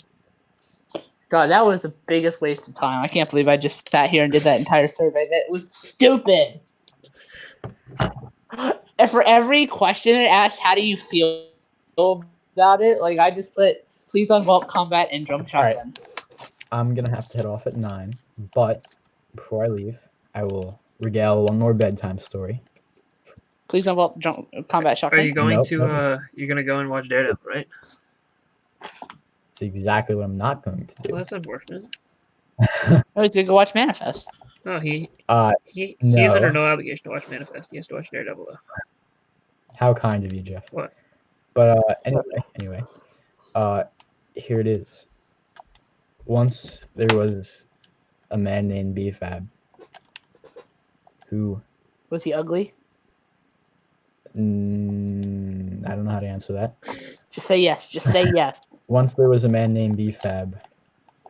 God, that was the biggest waste of time. I can't believe I just sat here and did that entire survey. That was stupid. And for every question it asked, how do you feel about it? Like, I just put, please unvault combat and drum shotgun. Right. I'm going to have to head off at 9, but before I leave, I will regale one more bedtime story. Please unvault combat shotgun. Are you going you're going to go and watch Daredevil, right? That's exactly what I'm not going to do. Well, that's unfortunate. Oh, he's going to go watch Manifest. No, he no. is under no obligation to watch Manifest. He has to watch Daredevil, though. How kind of you, Jeff. What? But anyway, here it is. Once there was a man named BFab who... Was he ugly? I don't know how to answer that. Just say yes. Just say yes. Once there was a man named BFab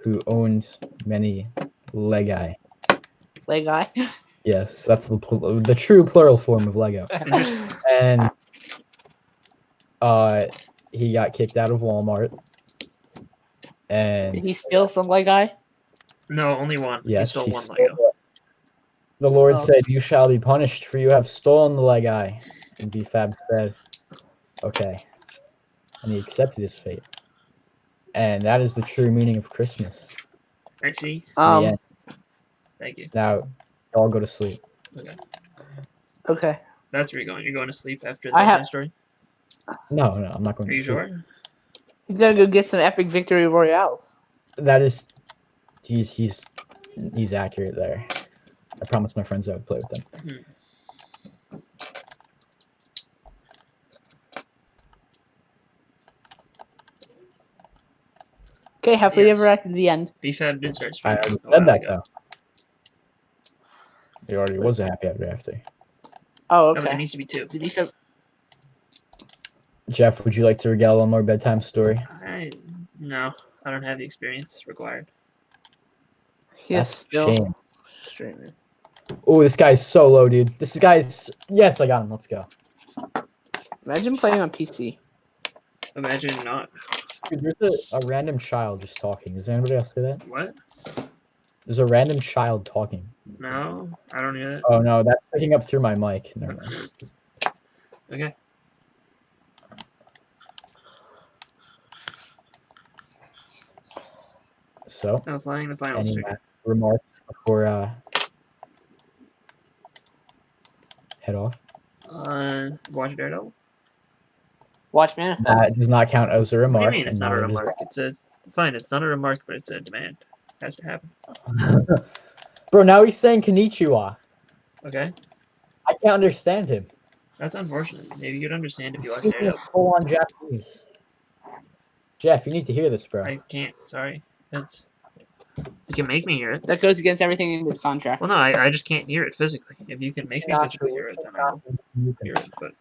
who owned many Legi. Legi? Yes, that's the true plural form of Lego. And he got kicked out of Walmart. And did he steal some Legi? No, only one. Yes, he he stole one stole Lego. The Lord said, "You shall be punished, for you have stolen the Legi." And BFab said, "Okay." And he accepted his fate. And that is the true meaning of Christmas. I see. The end. Thank you. Now, y'all go to sleep. Okay. Okay. That's where you're going. You're going to sleep after the bedtime story? No, I'm not going Are to you sleep. sure? He's gonna go get some epic victory royales. That is, he's accurate there. I promised my friends I would play with them. Okay, happily ever after the end. BFab did start I streaming. already said that though. There already was a happy after. Oh, No, okay. there needs to be 2. Did he? Jeff, would you like to regale one more bedtime story? No, I don't have the experience required. Yes. That's a shame. Streaming. Oh, this guy's so low, dude. This guy's... Yes, I got him. Let's go. Imagine playing on PC. Imagine not. Dude, there's a random child just talking. Does anybody else hear that? What? There's a random child talking. No, I don't hear that. Oh, no, that's picking up through my mic. Never mind. Okay. So, I'm playing the final any sticker. remarks before head off? Watch Daredevil. Watch Manifest. That does not count as a What remark. do you mean it's not a remark? It's a fine. It's not a remark, but it's a demand. It has to happen. Bro, now he's saying konnichiwa. Okay. I can't understand him. That's unfortunate. Maybe you'd understand if He's you watched speaking Daredevil. full on Japanese. Jeff, you need to hear this, bro. I can't. Sorry. That's. You can make me hear it. That goes against everything in this contract. Well, no, I just can't hear it physically. If you can make me physically hear it, then I will hear it. But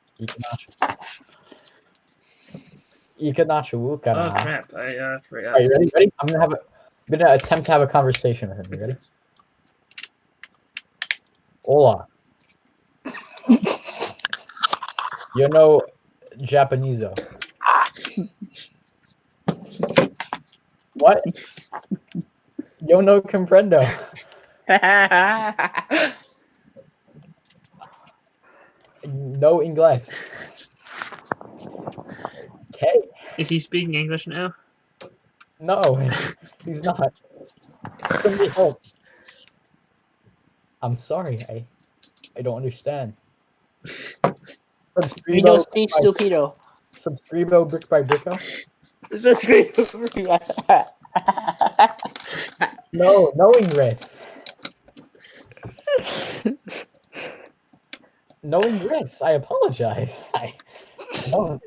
oh oh crap! I forgot. Are you ready? Ready? I'm gonna attempt to have a conversation with him. You ready? Hola. You know Japanizo. What? Yo no comprendo. No inglés. Okay. Is he speaking English now? No, he's not. Somebody help. I'm sorry. I don't understand. You don't speak stupido. Subscribo brick by bricko? Subscribe. No inglés. No inglés. I apologize. I don't.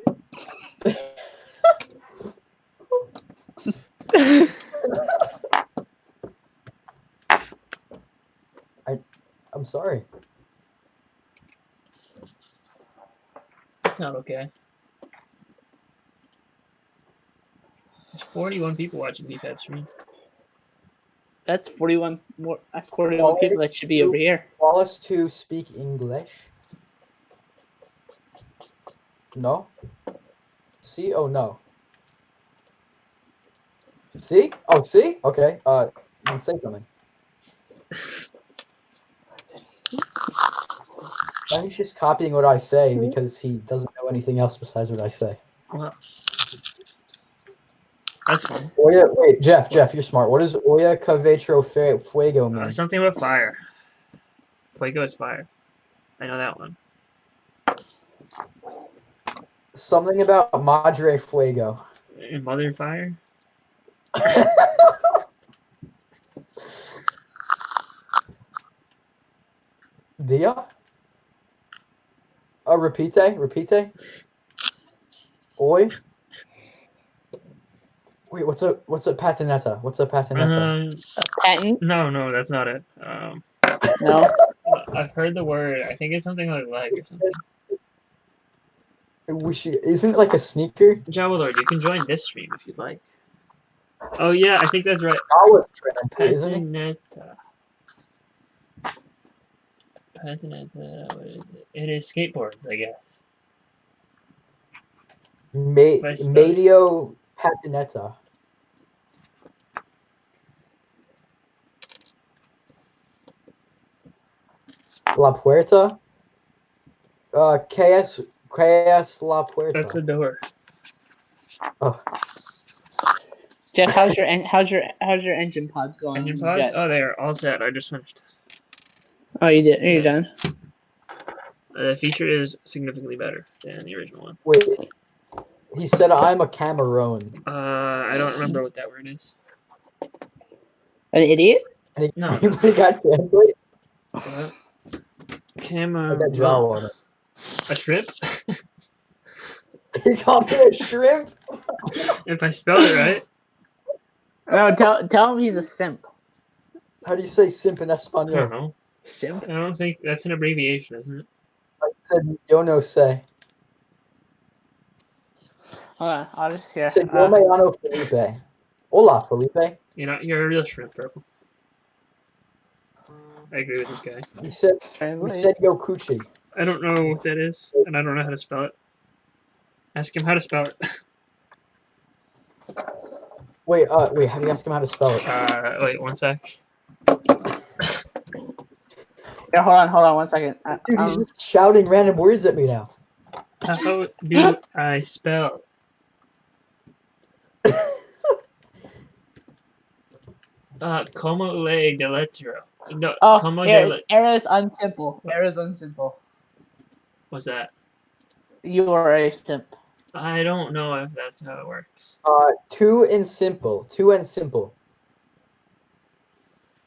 I'm sorry. It's not okay. There's 41 people watching BFAT stream. That's 41 more. That's 41 people that should be over here. Want us to speak English? No. See? Oh no. See? Oh, see? Okay. Then say something. Now he's just copying what I say because he doesn't know anything else besides what I say. Well, that's fine. Oya, wait, Jeff, you're smart. What does Oya Cavetro Fuego mean? Something with fire. Fuego is fire. I know that one. Something about Madre Fuego. And Mother Fire? Dia? Repite? Oi? Wait, what's a patinetta? What's a patinetta? A patent? No, that's not it. No. I've heard the word. I think it's something like leg or something. Isn't it like a sneaker? Jabalord, you can join this stream if you'd like. Oh yeah, I think that's right. Isn't Patinetta, what is it? It is skateboards, I guess. Medio patinetta. La Puerta? KS La Puerta. That's a door. Oh. Jeff, how's your engine pods going? Engine pods? Oh, they are all set. I just finished. Oh, you did. You're done. The feature is significantly better than the original one. Wait. He said I'm a Cameroon. I don't remember what that word is. An idiot? No. You think I translate? Cameroon. A shrimp? He called me a shrimp? If I spelled it right. No, tell him he's a simp. How do you say simp in Espanol? I don't know. Simp? I don't think that's an abbreviation, isn't it? I said yo no sé. Hold on, I'll just hear. I said yo me llamo Felipe. Hola, Felipe. You're a real shrimp, purple. I agree with this guy. He said Translate. yo coochie. I don't know what that is, and I don't know how to spell it. Ask him how to spell it. Wait, how do you ask him how to spell it? Wait, one sec. Yeah, hold on 1 second. Dude, he's just shouting random words at me now. How do I spell? Como le deletro. No, como here, errors unsimple. Errors unsimple. What's that? You are a simp. I don't know if that's how it works. Two and simple.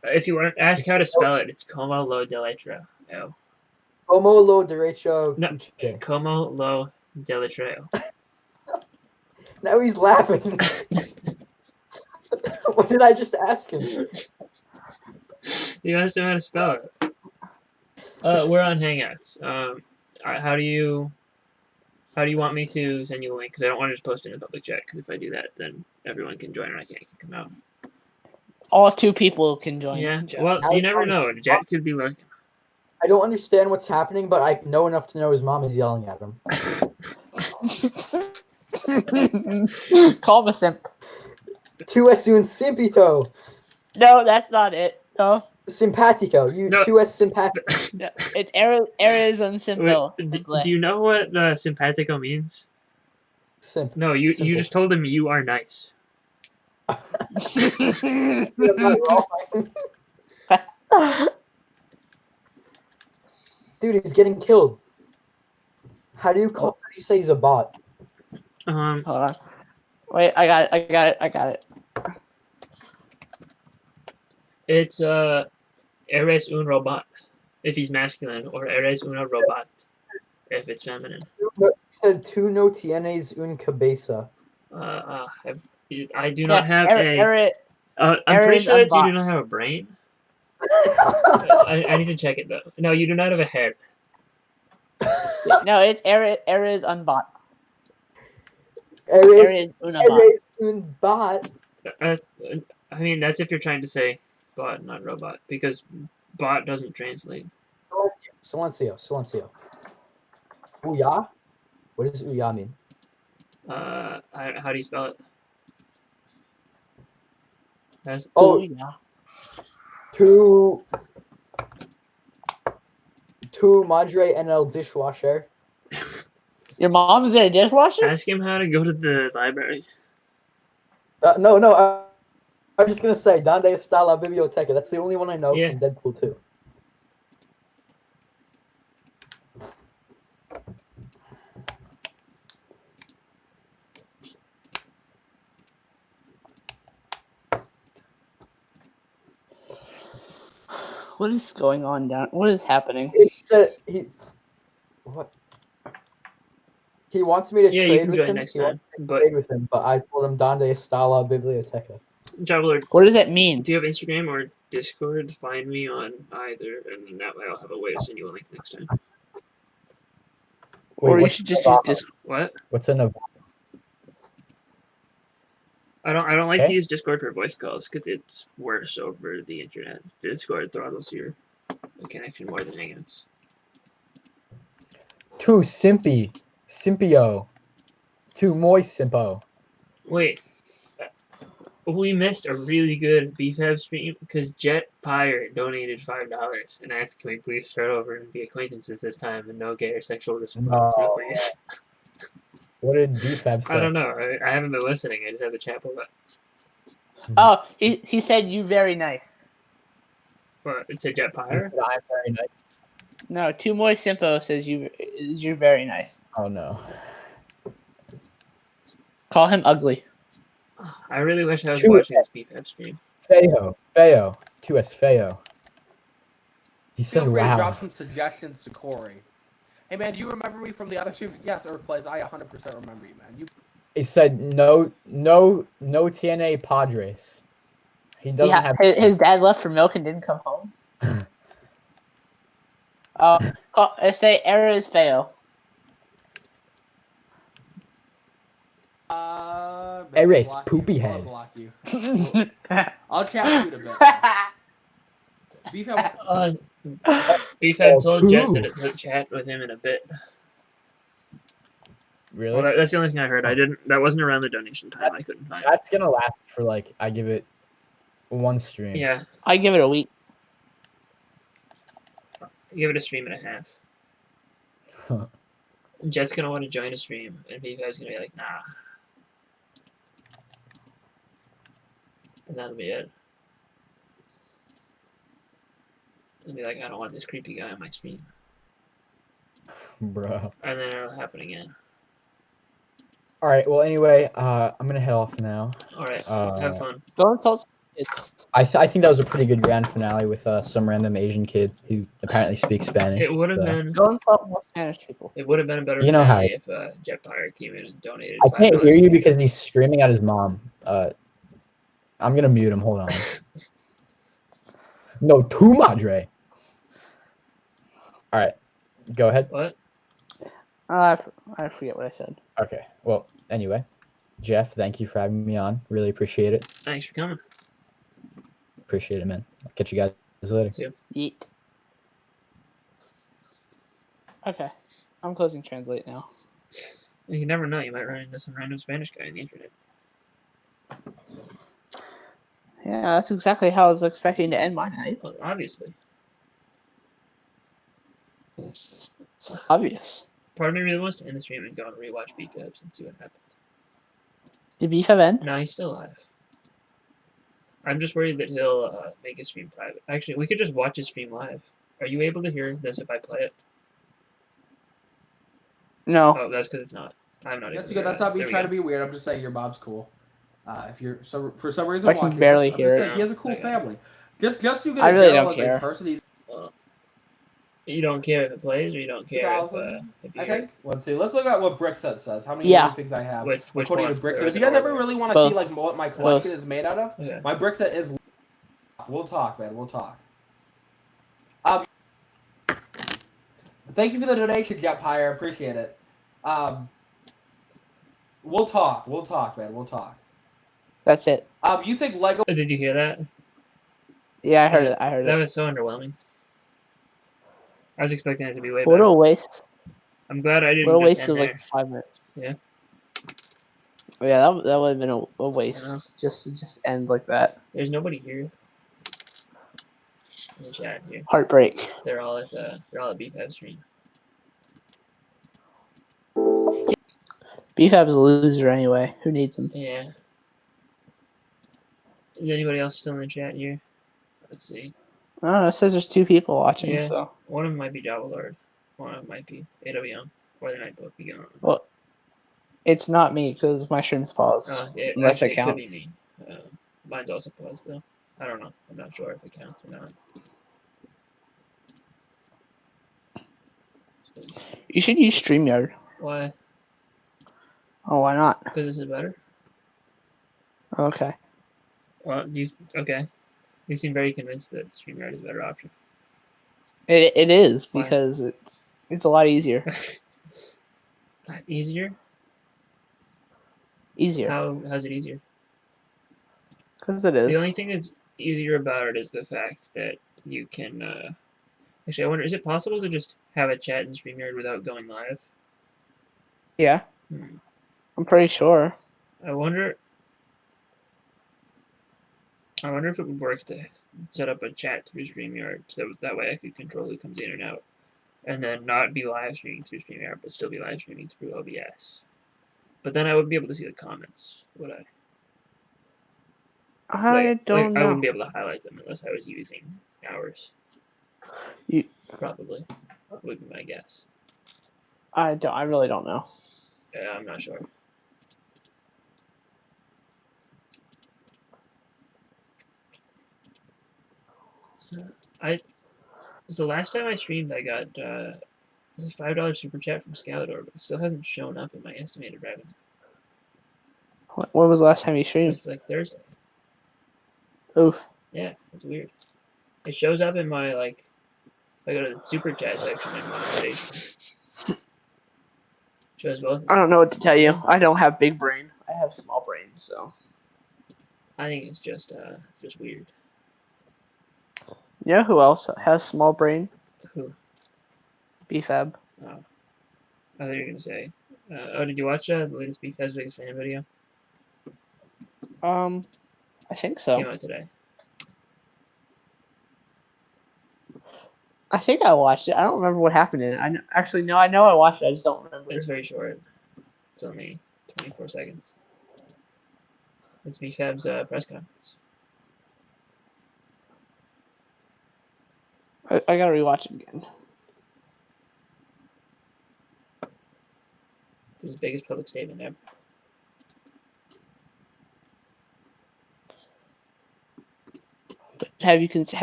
If you want to ask how to spell it, it's como lo deletro. No. Como lo derecho No, coochie. como lo deletro. Now he's laughing. What did I just ask him? You asked him how to spell it. We're on Hangouts. How do you want me to send you a link? Because I don't want to just post it in a public chat. Because if I do that, then everyone can join and I can't come out. All 2 people can join. Yeah. Well, you never know. Jack could be looking. I don't understand what's happening, but I know enough to know his mom is yelling at him. Call him a simp. Tu es un simpito. No, that's not it. No. Simpatico. Tu es simpatico. No, it's errors unsimple. Do you know what simpatico means? Simp. No, you Simple. just told him you are nice. Dude, he's getting killed. How do you say he's a bot? Hold on. Wait, I got it. It's eres un robot if he's masculine, or eres una robot if it's feminine. He said tu no tienes un cabeza. I do not have I'm pretty sure that you do not have a brain. I need to check it though. No, you do not have a head. No, it's errors unbot. Eres un bot. I mean, that's if you're trying to say bot, not robot, because bot doesn't translate. Silencio. Ouya? What does ouya mean? How do you spell it? Tu madre en el dishwasher. Your mom's in a dishwasher? Ask him how to go to the library. No, I'm just gonna say Donde está la biblioteca. That's the only one I know from Deadpool 2. What is going on down? What is happening? What? He wants me to trade with him. Next time, but I told him Donde está la biblioteca. Traveler, what does that mean? Do you have Instagram or Discord? Find me on either, and then that way I'll have a way to send you a link next time. Or you should just use Discord. What? What's in a? I don't like to use Discord for voice calls because it's worse over the internet. Discord throttles your connection more than Hangouts. Tu simpio. Tu muy simpo. Wait. We missed a really good BFAB stream because Jet Pyre donated $5 and asked, "Can we please start over and be acquaintances this time and no gay or sexual response, please?" What did BFAB say? I don't know. I haven't been listening. I just have the chat pulled up. Oh, he said you very nice. What? It's a Jet Pyre? I'm very nice. No, Tu Muy Simpo says you're very nice. Oh no. Call him ugly. I really wish I was watching this BFAB stream. Feo. Tu es feo. He said, Feel free to wow. drop some suggestions to Corey. Hey man, do you remember me from the other stream? Yes, Earthplays, I 100% remember you, man. He said no tiene padres. He doesn't have his dad left for milk and didn't come home. Say errors fail. Eres poopy head. I'll chat you in a bit. Beefhead, Beefhead told Jet cool. that it would chat with him in a bit. Really? Well, that's the only thing I heard. I didn't. That wasn't around the donation time. I couldn't find it. That's gonna last for like I give it one stream. Yeah, I give it a week. give it a stream and a half. Huh. Jet's gonna want to join a stream, and Beefhead's gonna be like, nah. And that'll be it. And be like, I don't want this creepy guy on my stream. Bro. And then it'll happen again. All right. Well, anyway, I'm gonna head off now. All right, Uh, have fun. Don't insult kids. I think that was a pretty good grand finale with some random Asian kid who apparently speaks Spanish. It would have so. been. Don't insult more Spanish people. It would have been a better You know how finale if Jetfire came in and donated. I can't $5. hear you because he's screaming at his mom. I'm gonna mute him. Hold on. No, tu madre. All right, go ahead. What? I forget what I said. Okay. Well, anyway, Jeff, thank you for having me on. Really appreciate it. Thanks for coming. Appreciate it, man. I'll catch you guys later. See you. Yeet. Okay. I'm closing translate now. You never know. You might run into some random Spanish guy on the internet. Yeah, that's exactly how I was expecting to end my night. Well, obviously. It's obvious. Part of me really wants to end the stream and go and rewatch Beefhead and see what happens. Did Beef have end? No, he's still alive. I'm just worried that he'll make his stream private. Actually, we could just watch his stream live. Are you able to hear this if I play it? No. Oh, that's because it's not. I'm not able That's to good. hear That's that. not me There we trying go. to be weird. I'm just saying your mom's cool. If you're for some reason I can watching barely this, I'm hear just it. saying he has a cool Okay. family. Just you get I really general don't as care. a person. He's You don't care if it plays, or you don't care if you I hear think. Let's see. Let's look at what BrickSet says. How many Yeah. things I have Which according one? to BrickSet. There If is you guys an ever order. really want to Both. see like what my collection Both. is made out of, Okay. my BrickSet is. We'll talk, man. We'll talk. Thank you for the donation, Jetfire. Appreciate it. We'll talk. We'll talk, man. We'll talk. That's it. You think Lego? Did you hear that? Yeah, I heard it. I heard That it. was so underwhelming. I was expecting it to be way What better. a waste. I'm glad I What a didn't just waste end of there. like 5 minutes. Yeah. Yeah, that would have been a waste. Just end like that. There's nobody here in the chat here. Heartbreak. They're all at Beefhead stream. Beefab's a loser anyway. Who needs him? Yeah. Is anybody else still in the chat here? Let's see. I don't know. It says there's 2 people watching, Yeah. so. One of them might be Java Lord. One of them might be AW Young. Or they might both be gone. Well, it's not me because my stream's paused. Unless it actually, could counts. be me. Mine's also paused though. I don't know. I'm not sure if it counts or not. You should use StreamYard. Why? Oh, why not? Because this is better? Okay. Well, okay. You seem very convinced that StreamYard is a better option. It is Why? because it's a lot easier. Easier? Easier. How's it easier? Because it The is. only thing that's easier about it is the fact that you can. Actually, I wonder, is it possible to just have a chat in StreamYard without going live? Yeah. Hmm. I'm pretty sure. I wonder if it would work to set up a chat through StreamYard, so that way I could control who comes in and out, and then not be live streaming through StreamYard, but still be live streaming through OBS. But then I wouldn't be able to see the comments, would I? I don't know. I wouldn't be able to highlight them unless I was using ours. Probably would be my guess. I really don't know. Yeah, I'm not sure. So the last time I streamed, I got a $5 super chat from Scalador, but it still hasn't shown up in my estimated revenue. When was the last time you streamed? It's like Thursday. Oof. Yeah, it's weird. It shows up in my if I go to the super chat section in monetization. Shows both. I don't know what to tell you. I don't have big brain. I have small brain, so. I think it's just weird. You know who else has small brain? Who? BFAB. Oh. I thought you were gonna say. Did you watch the latest BFAB's biggest fan video? I think so. Came out today. I think I watched it. I don't remember what happened in it. I know I watched it. I just don't remember. It's very short. It's only 24 seconds. It's BFAB's press conference. I gotta rewatch it again. It's his biggest public statement ever. Have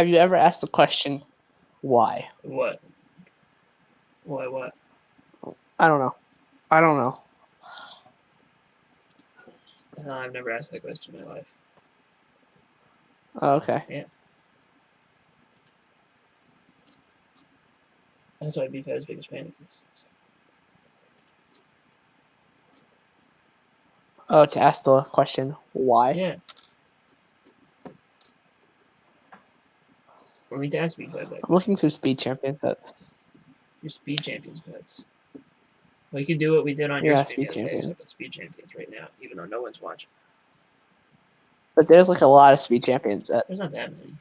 you ever asked the question, why? What? Why what? I don't know. No, I've never asked that question in my life. Oh, okay. Yeah. That's why BFAB's biggest fan exists. Oh, to ask the question, why? Yeah. We need to ask BFAB that I'm question. looking through Speed Champion sets. Your Speed Champions bets. We can do what we did on your Yeah, stream Speed the other day, Champion. except with Speed Champions right now, even though no one's watching. But there's like a lot of Speed Champion There's sets. not that many.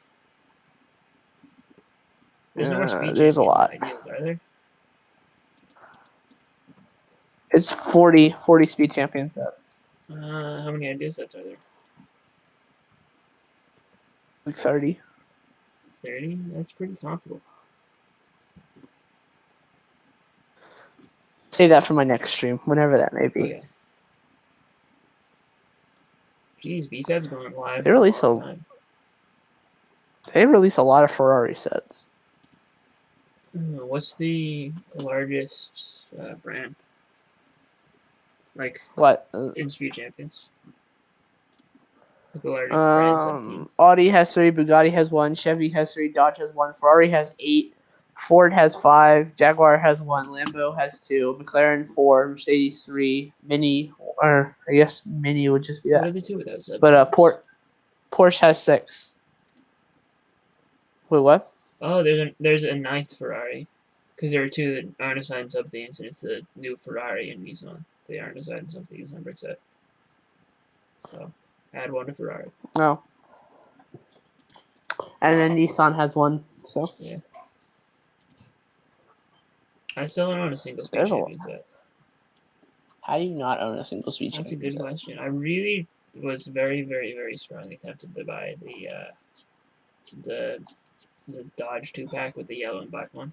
There's no more Speed There's a Champions lot. than ideals, are there? It's 40 Speed Champion sets. How many idea sets are there? Like 30. 30? That's pretty comfortable. Say that for my next stream, whenever that may be. Okay. Jeez, BFAB's going live They for a release long time. They release a lot of Ferrari sets. What's the largest brand? Like, What? in Speed Champions? Like the largest brand set team. Audi has 3, Bugatti has 1, Chevy has 3, Dodge has 1, Ferrari has 8, Ford has 5, Jaguar has 1, Lambo has 2, McLaren 4, Mercedes 3, Mini, or I guess Mini would just be What are that. the two of those? But Porsche has 6. Wait, what? Oh, there's a ninth Ferrari, because there are two that aren't assigned sub-themes, and it's the new Ferrari and Nissan. They aren't assigned sub-themes on BrickSet. So, add one to Ferrari. No. And then Nissan has 1. So yeah. I still don't own a single Speed There's a Champions yet. How do you not own a single Speed That's a Champion good set? question. I really was very, very, very strongly tempted to buy the Dodge 2-pack with the yellow and black one.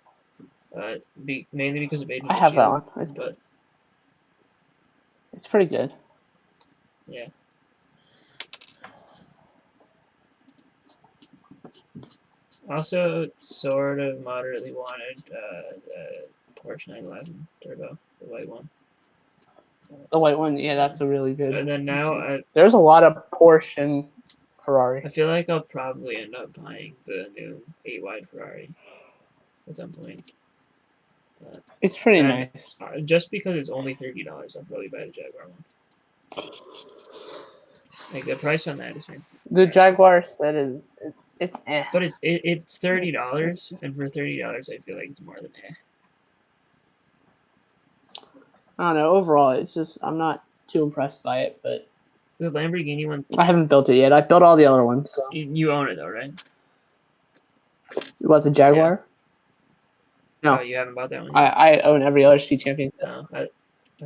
Mainly because of Agents I of have that S.H.I.E.L.D., one. but It's pretty good. yeah. Also, sort of moderately wanted Porsche 911 Turbo, the white one. The white one, yeah, that's a really good. And then now There's a lot of Porsche and Ferrari. I feel like I'll probably end up buying the new 8-wide Ferrari at some point. It's pretty nice. Just because it's only $30, I'll probably buy the Jaguar one. Like the price on that is fantastic. The Jaguar set is it's eh. But it's $30, and for $30, I feel like it's more than eh. I don't know. Overall, it's just I'm not too impressed by it, but the Lamborghini one. I haven't built it yet. I built all the other ones. So you own it though, right? You bought the Jaguar? Yeah. No, you haven't bought that one yet. yet. I own every other Speed Champion set. No, I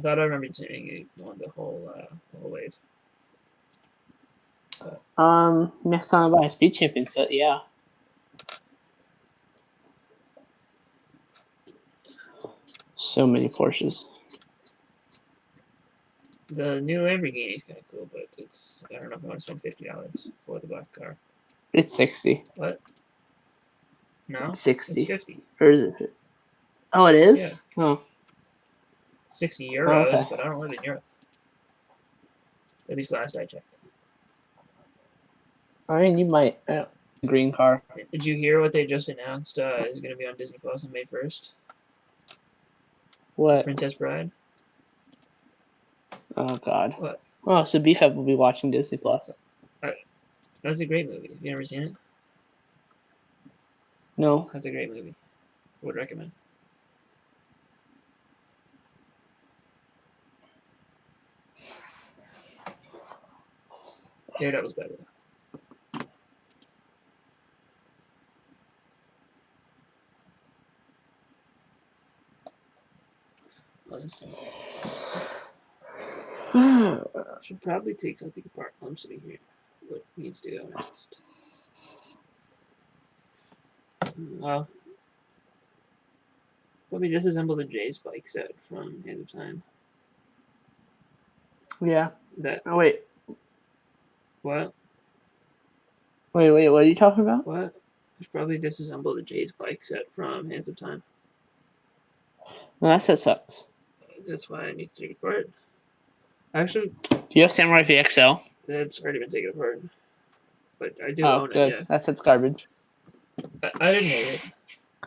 thought I remembered saying you won the whole wave. Next time I buy a Speed Champion set, yeah. So many Porsches. The new Lamborghini is kind of cool, but I don't know if I want to spend $50 for the black car. It's 60. What? No, it's 60. It's 50. Or is it? Oh, it is. Yeah. Oh. 60 euros, Okay. but I don't live in Europe. At least last I checked. I mean, you might. Green car. Did you hear what they just announced is going to be on Disney Plus on May 1st? What? Princess Bride. Oh, God. What? Oh, so BFAB will be watching Disney Plus. That's a great movie. Have you ever seen it? No. That's a great movie. Would recommend. Daredevil's better. Let's see. Should probably take something apart. I'm sitting here. What needs to go next? Well, probably disassemble the J spike set from Hands of Time. Yeah. That Oh wait. what? Wait. What are you talking about? What? I should probably disassemble the J spike set from Hands of Time. No, that set sucks. That's why I need to take it apart. Actually, Do you have Samurai VXL? it's already been taken apart. But I do Oh, own good. it, yeah. That set's garbage. I didn't hate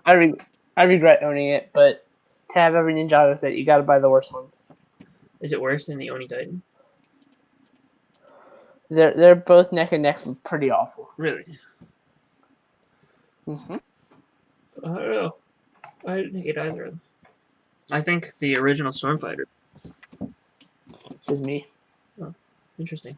it. I regret owning it, but to have every ninja with it, you gotta buy the worst ones. Is it worse than the Oni Titan? They're both neck and neck and pretty awful. Really? Mm-hmm. I don't know. I didn't hate either of them. I think the original Stormfighter. This is me. Interesting.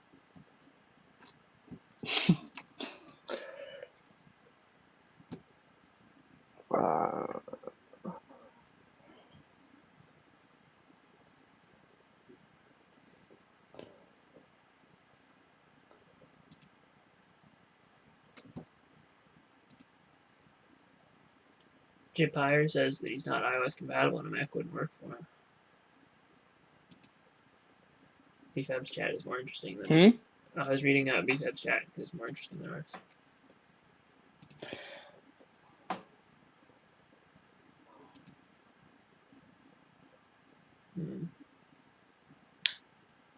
Jip Pyre says that he's not iOS compatible and a Mac wouldn't work for him. BFab's chat is more interesting than. I was reading BFab's chat because it's more interesting than ours.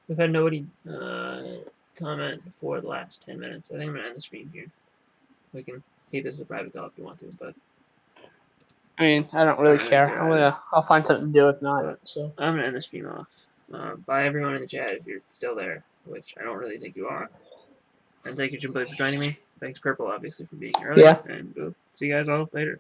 We've had nobody comment for the last 10 minutes. I think I'm going to end the stream here. We can keep this as a private call if you want to, but. I mean, I don't really care. I'll find something to do if not. So I'm going to end the stream off. Bye everyone in the chat if you're still there, which I don't really think you are. And thank you, Jim, for joining me. Thanks, Purple, obviously, for being here earlier. Yeah. And we'll see you guys all later.